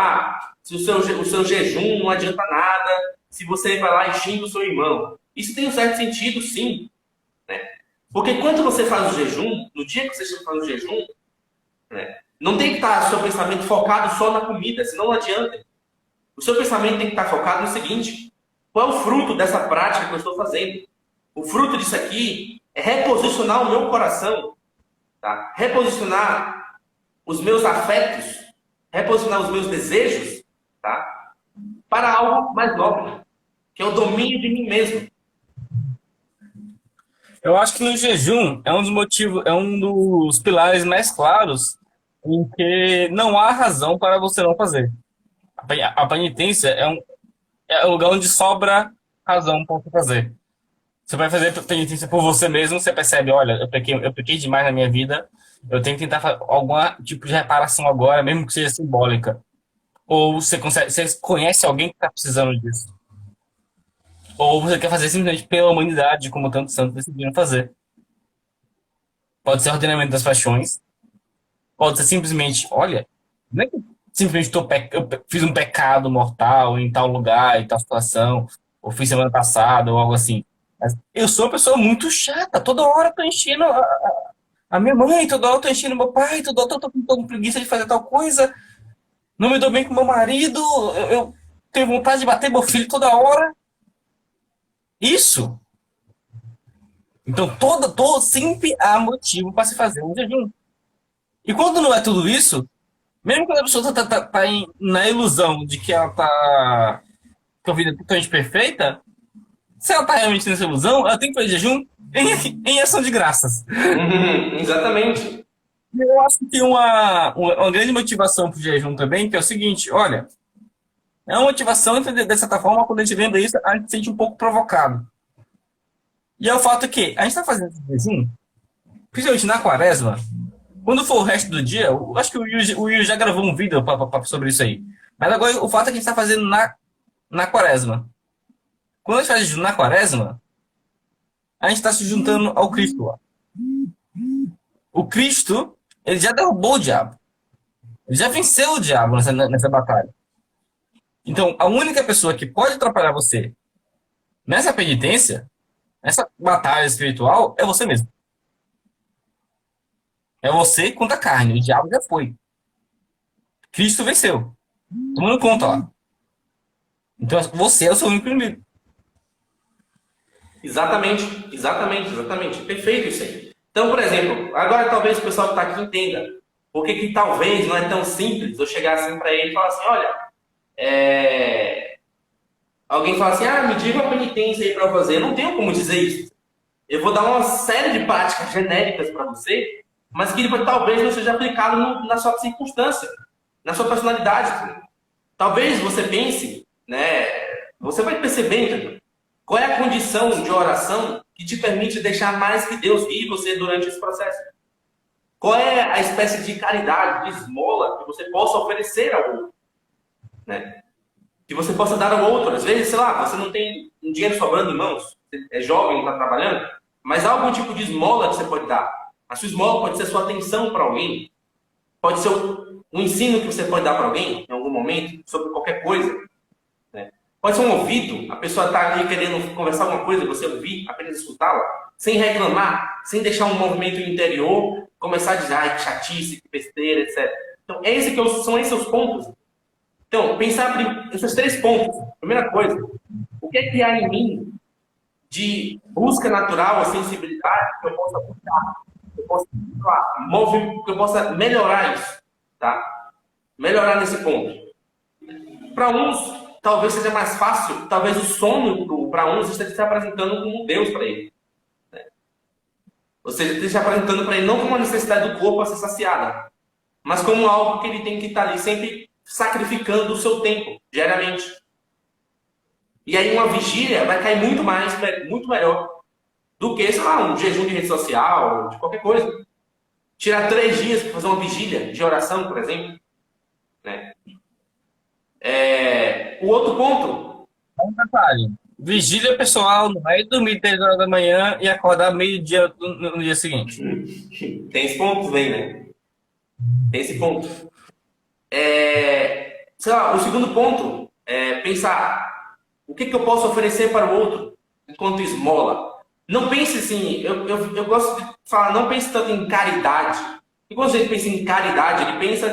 se o seu jejum não adianta nada, se você vai lá e xinga o seu irmão. Isso tem um certo sentido, sim. Né? Porque quando você faz o jejum, no dia que você está fazendo o jejum, né, não tem que estar o seu pensamento focado só na comida, senão não adianta. O seu pensamento tem que estar focado no seguinte: qual é o fruto dessa prática que eu estou fazendo? O fruto disso aqui é reposicionar o meu coração, tá? Reposicionar os meus afetos, reposicionar os meus desejos, tá? Para algo mais nobre, que é o domínio de mim mesmo. Eu acho que no jejum é um dos motivos, é um dos pilares mais claros em que não há razão para você não fazer. A penitência é um lugar onde sobra razão para você fazer. Você vai fazer penitência por você mesmo, você percebe, olha, eu pequei demais na minha vida, eu tenho que tentar fazer algum tipo de reparação agora, mesmo que seja simbólica. Ou você conhece alguém que está precisando disso. Ou você quer fazer simplesmente pela humanidade, como tantos santos decidiram fazer. Pode ser ordenamento das paixões, pode ser simplesmente, olha, não é que simplesmente eu fiz um pecado mortal em tal lugar, em tal situação, ou fiz semana passada, ou algo assim. Mas eu sou uma pessoa muito chata, toda hora eu tô enchendo a minha mãe, toda hora eu tô enchendo meu pai, toda hora eu tô com preguiça de fazer tal coisa, não me dou bem com meu marido, eu tenho vontade de bater meu filho toda hora. Isso. Então, sempre há motivo para se fazer um jejum. E quando não é tudo isso, Mesmo quando a pessoa na ilusão de que ela tá com a vida totalmente perfeita, se ela tá realmente nessa ilusão, ela tem que fazer jejum em ação de graças. Exatamente. E eu acho que tem uma grande motivação pro jejum também, que é o seguinte, olha, é uma motivação, de certa forma, quando a gente lembra isso, a gente se sente um pouco provocado. E é o fato que a gente está fazendo esse jejum, principalmente na quaresma, quando for o resto do dia, eu acho que o Will já gravou um vídeo sobre isso aí. Mas agora o fato é que a gente está fazendo na quaresma. Quando a gente faz jejum na quaresma, a gente está se juntando ao Cristo lá. O Cristo, ele já derrubou o diabo. Ele já venceu o diabo nessa batalha. Então, a única pessoa que pode atrapalhar você nessa penitência, nessa batalha espiritual, é você mesmo. É você contra a carne. O diabo já foi. Cristo venceu. Tomando conta lá. Então, você é o seu único inimigo. Exatamente, exatamente, exatamente. Perfeito isso aí. Então, por exemplo, agora talvez o pessoal que está aqui entenda por que talvez não é tão simples eu chegar assim para ele e falar assim, olha, alguém fala assim, me diga uma penitência aí para eu fazer. Eu não tenho como dizer isso. Eu vou dar uma série de práticas genéricas para você, mas que talvez não seja aplicado na sua circunstância, na sua personalidade. Talvez você pense, né? Você vai perceber, entendeu? Qual é a condição de oração que te permite deixar mais que Deus guie você durante esse processo? Qual é a espécie de caridade, de esmola que você possa oferecer ao outro? Né? Que você possa dar ao outro. Às vezes, sei lá, você não tem um dinheiro sobrando em mãos, você é jovem, está trabalhando, mas há algum tipo de esmola que você pode dar. A sua esmola pode ser sua atenção para alguém, pode ser um ensino que você pode dar para alguém em algum momento, sobre qualquer coisa. Né? Pode ser um ouvido, a pessoa está ali querendo conversar alguma coisa, você ouvir, apenas escutá-la, sem reclamar, sem deixar um movimento interior, começar a dizer, ai, que chatice, que besteira, etc. Então, são esses os pontos. Então, pensar esses 3 pontos. Primeira coisa, o que é que há em mim de busca natural, a sensibilidade que eu possa buscar, que eu possa, que eu possa melhorar isso, tá? Melhorar nesse ponto. Para uns, talvez seja mais fácil, talvez o sono para uns esteja se apresentando como Deus para ele. Né? Ou seja, esteja se apresentando para ele não como uma necessidade do corpo a ser saciada, mas como algo que ele tem que estar ali sempre sacrificando o seu tempo, diariamente. E aí uma vigília vai cair muito melhor do que, sei lá, um jejum de rede social, de qualquer coisa. Tirar 3 dias para fazer uma vigília de oração, por exemplo. Né? O outro ponto... Um detalhe. Vigília pessoal, não é dormir 3 horas da manhã e acordar meio-dia no dia seguinte. Tem esse ponto também, né? Tem esse ponto. Sei lá, o segundo ponto é pensar o que eu posso oferecer para o outro enquanto esmola. Não pense assim, eu gosto de falar, não pense tanto em caridade. E quando ele pensa em caridade,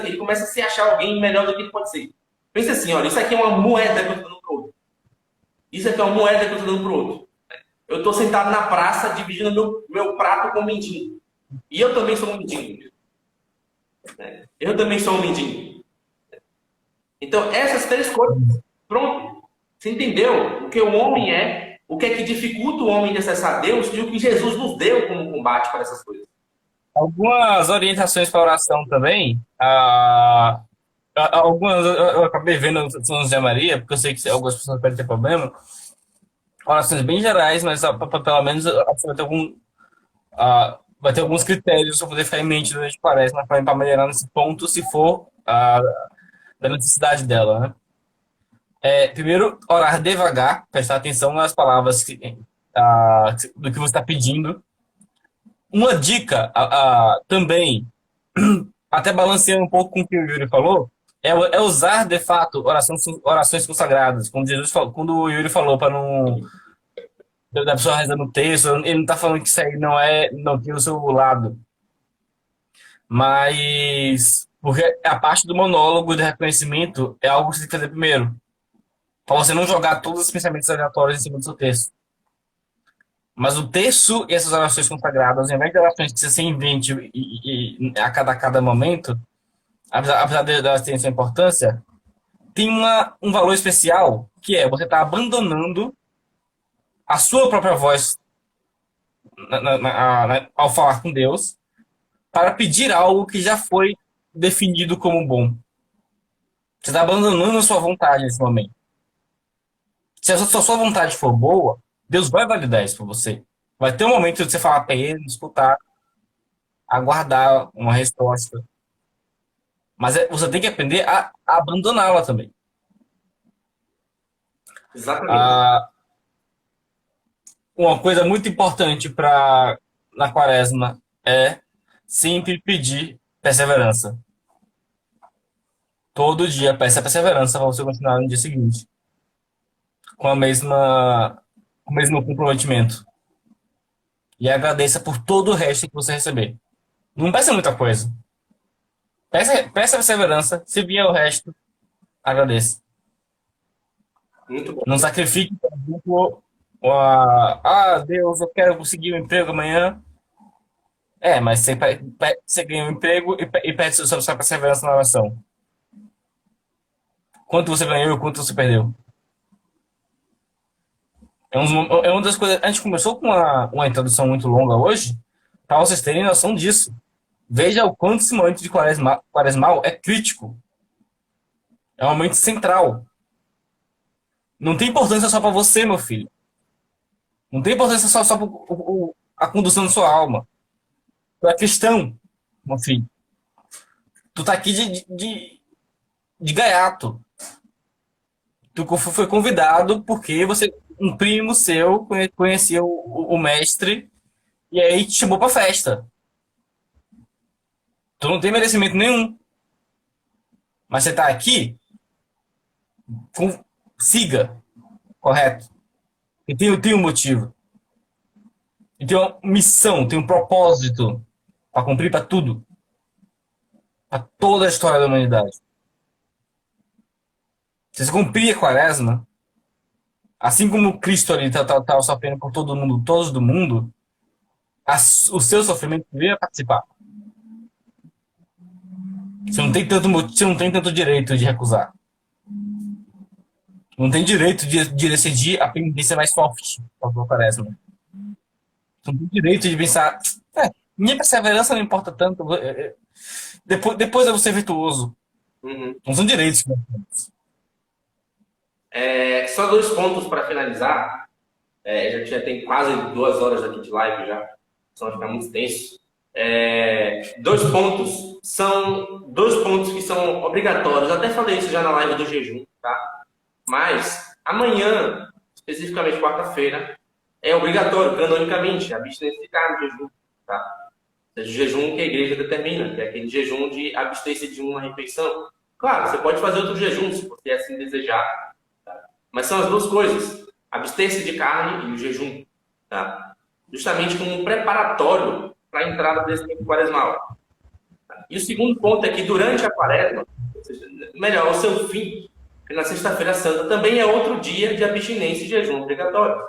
ele começa a se achar alguém melhor do que ele pode ser. Pensa assim, olha, isso aqui é uma moeda que eu estou dando para o outro. Isso aqui é uma moeda que eu estou dando para o outro. Eu estou sentado na praça dividindo meu prato com um mendigo. E eu também sou um mendigo. Eu também sou um mendigo. Então, essas 3 coisas, pronto. Você entendeu o que o homem é, o que é que dificulta o homem de acessar Deus e o que Jesus nos deu como combate para essas coisas. Algumas orientações para oração também. Algumas eu acabei vendo São José Maria, porque eu sei que algumas pessoas podem ter problema. Orações bem gerais, mas pelo menos você vai ter alguns critérios para poder ficar em mente durante a quaresma para melhorar nesse ponto, se for da necessidade dela, né? Primeiro, orar devagar, prestar atenção nas palavras do que você está pedindo. Uma dica também, até balanceando um pouco com o que o Yuri falou, é usar de fato orações consagradas. Quando o Yuri falou para não da pessoa rezando o texto, ele não está falando que isso aí não tem o seu lado, mas porque a parte do monólogo de reconhecimento é algo que você tem que fazer primeiro. Para você não jogar todos os pensamentos aleatórios em cima do seu texto. Mas o texto e essas orações consagradas, ao invés de orações que você se invente a cada momento, apesar delas terem sua importância, tem um valor especial, que é você estar abandonando a sua própria voz ao falar com Deus para pedir algo que já foi definido como bom. Você está abandonando a sua vontade nesse momento. Se a sua vontade for boa, Deus vai validar isso para você. Vai ter um momento de você falar para ele, escutar, aguardar uma resposta. Mas você tem que aprender a abandoná-la também. Exatamente. Ah, uma coisa muito importante na quaresma é sempre pedir perseverança. Todo dia peça perseverança para você continuar no dia seguinte. Com com o mesmo comprometimento. E agradeça por todo o resto que você receber. Não peça muita coisa. Peça perseverança. Se vier o resto, agradeça. Muito bom. Não sacrifique, por exemplo, Deus, eu quero conseguir um emprego amanhã. Mas você ganha um emprego e pede sua perseverança na oração. Quanto você ganhou e quanto você perdeu? É uma das coisas. A gente começou com uma introdução muito longa hoje, para vocês terem noção disso. Veja o quanto esse momento de quaresmal é crítico. É um momento central. Não tem importância só para você, meu filho. Não tem importância só para a condução da sua alma. Tu é cristão, meu filho. Tu tá aqui de gaiato. Tu foi convidado porque um primo seu conhecia o mestre e aí te chamou pra festa. Tu não tem merecimento nenhum. Mas você tá aqui, siga, correto? E tem um motivo. E tem uma missão, tem um propósito para cumprir para tudo. Para toda a história da humanidade. Se você cumprir a quaresma, assim como Cristo ali tá sofrendo por todo mundo, todos do mundo, o seu sofrimento deveria participar. Você não tem tanto direito de recusar. Não tem direito de decidir a penitência mais soft para a quaresma. Você não tem direito de pensar, minha perseverança não importa tanto. Depois eu vou ser virtuoso. Uhum. Não são direitos. Só 2 pontos para finalizar. Já tem quase 2 horas aqui de live já. Senão vai ficar muito tenso. 2 pontos são 2 pontos que são obrigatórios. Eu até falei isso já na live do jejum, tá? Mas amanhã, especificamente quarta-feira, é obrigatório, canonicamente, abstinência de carne, jejum, tá? O jejum que a igreja determina, que é aquele jejum de abster-se de uma refeição. Claro, você pode fazer outro jejum, se você assim desejar. Tá? Mas são as 2 coisas, abster-se de carne e o jejum. Tá? Justamente como um preparatório para a entrada desse tempo quaresmal. E o segundo ponto é que durante a quaresma, ou seja, melhor, ao seu fim, que na sexta-feira santa também é outro dia de abstinência e jejum obrigatório.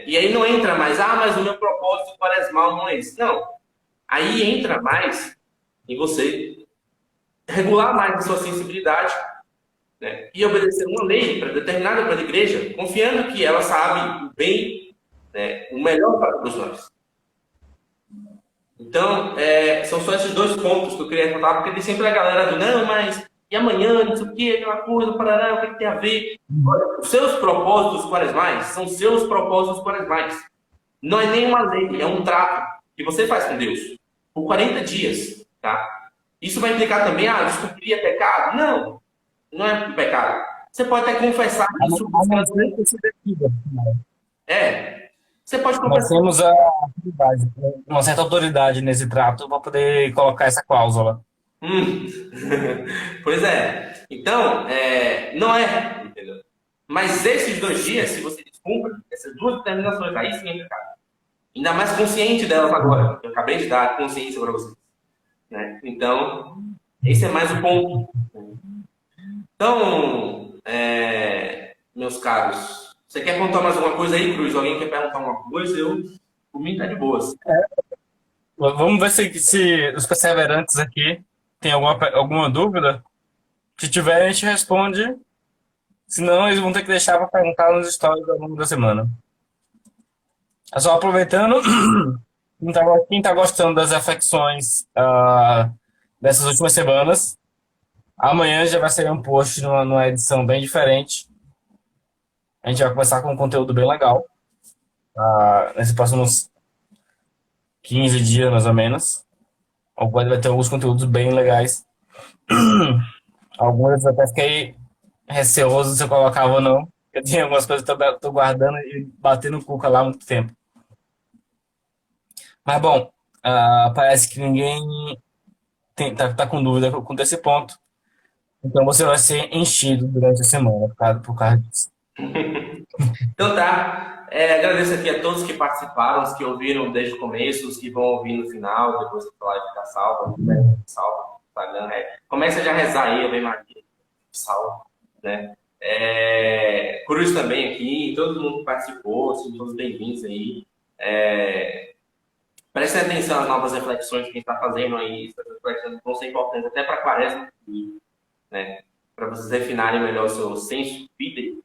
E aí não entra mais, mas o meu propósito quaresmal não é esse. Não. Aí entra mais em você regular mais a sua sensibilidade, né? E obedecer uma lei determinada pela igreja, confiando que ela sabe o bem, né, o melhor para todos nós. Então, são só esses 2 pontos que eu queria falar, porque tem sempre a galera do não, mas e amanhã, não sei o que, aquela coisa, parará, o que tem a ver? Olha, os seus propósitos quaresmais são seus propósitos quaresmais. Não é nenhuma lei, é um trato que você faz com Deus por 40 dias, tá? Isso vai implicar também, descobrir é pecado? Não, não é pecado. Você pode até confessar isso. Você pode Nós confessar. temos uma certa autoridade nesse trato para poder colocar essa cláusula. Pois é. Então, não é, entendeu? Mas esses 2 dias, se você descumpre, essas 2 determinações, aí sim é pecado. Ainda mais consciente delas agora. Eu acabei de dar consciência para vocês. Né? Então, esse é mais o ponto. Então, meus caros, você quer contar mais alguma coisa aí, Cruz? Alguém quer perguntar alguma coisa? Por mim tá de boas. Vamos ver se os perseverantes aqui tem alguma dúvida? Se tiver, a gente responde. Senão, eles vão ter que deixar para perguntar nos stories ao longo da semana. É só aproveitando, quem tá gostando das reflexões dessas últimas semanas, amanhã já vai sair um post numa edição bem diferente. A gente vai começar com um conteúdo bem legal. Nesses próximos 15 dias, mais ou menos. Vai ter alguns conteúdos bem legais. Alguns eu até fiquei receoso se eu colocava ou não. Eu tinha algumas coisas que eu tô guardando e batendo cuca lá há muito tempo. Mas bom, parece que ninguém tá com dúvida quanto a esse ponto. Então você vai ser enchido durante a semana por causa disso. Então tá. Agradeço aqui a todos que participaram, os que ouviram desde o começo, os que vão ouvir no final, depois que a live ficar salva, salva no Instagram. Começa já a rezar aí, Ave Maria, salva, né? Cruz também aqui, todo mundo que participou, são todos bem-vindos aí. Prestem atenção às novas reflexões que a gente está fazendo aí, essas reflexões vão ser importantes até para a quaresma, né? Para vocês refinarem melhor o seu senso de vida.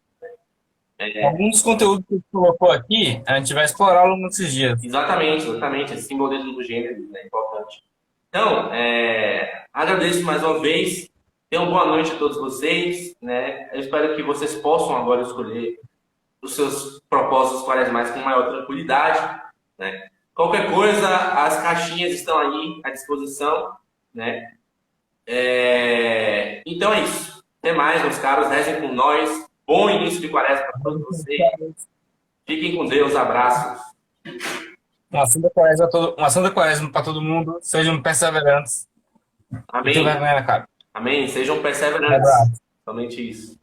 Alguns dos conteúdos que você colocou aqui, a gente vai explorar ao longo desses dias. Exatamente. Esse simbolismo do gênero é importante. Então, agradeço mais uma vez. Tenham boa noite a todos vocês, né? Eu espero que vocês possam agora escolher os seus propósitos quaresmais com maior tranquilidade, né? Qualquer coisa, as caixinhas estão aí à disposição, né? Então é isso. Até mais, meus caros. Rezem com nós. Bom início de quaresma para todos vocês. Fiquem com Deus. Abraços. Uma santa quaresma para todo mundo. Sejam perseverantes. Amém. E tu vai ganhar na cara. Amém. Sejam perseverantes. Somente isso.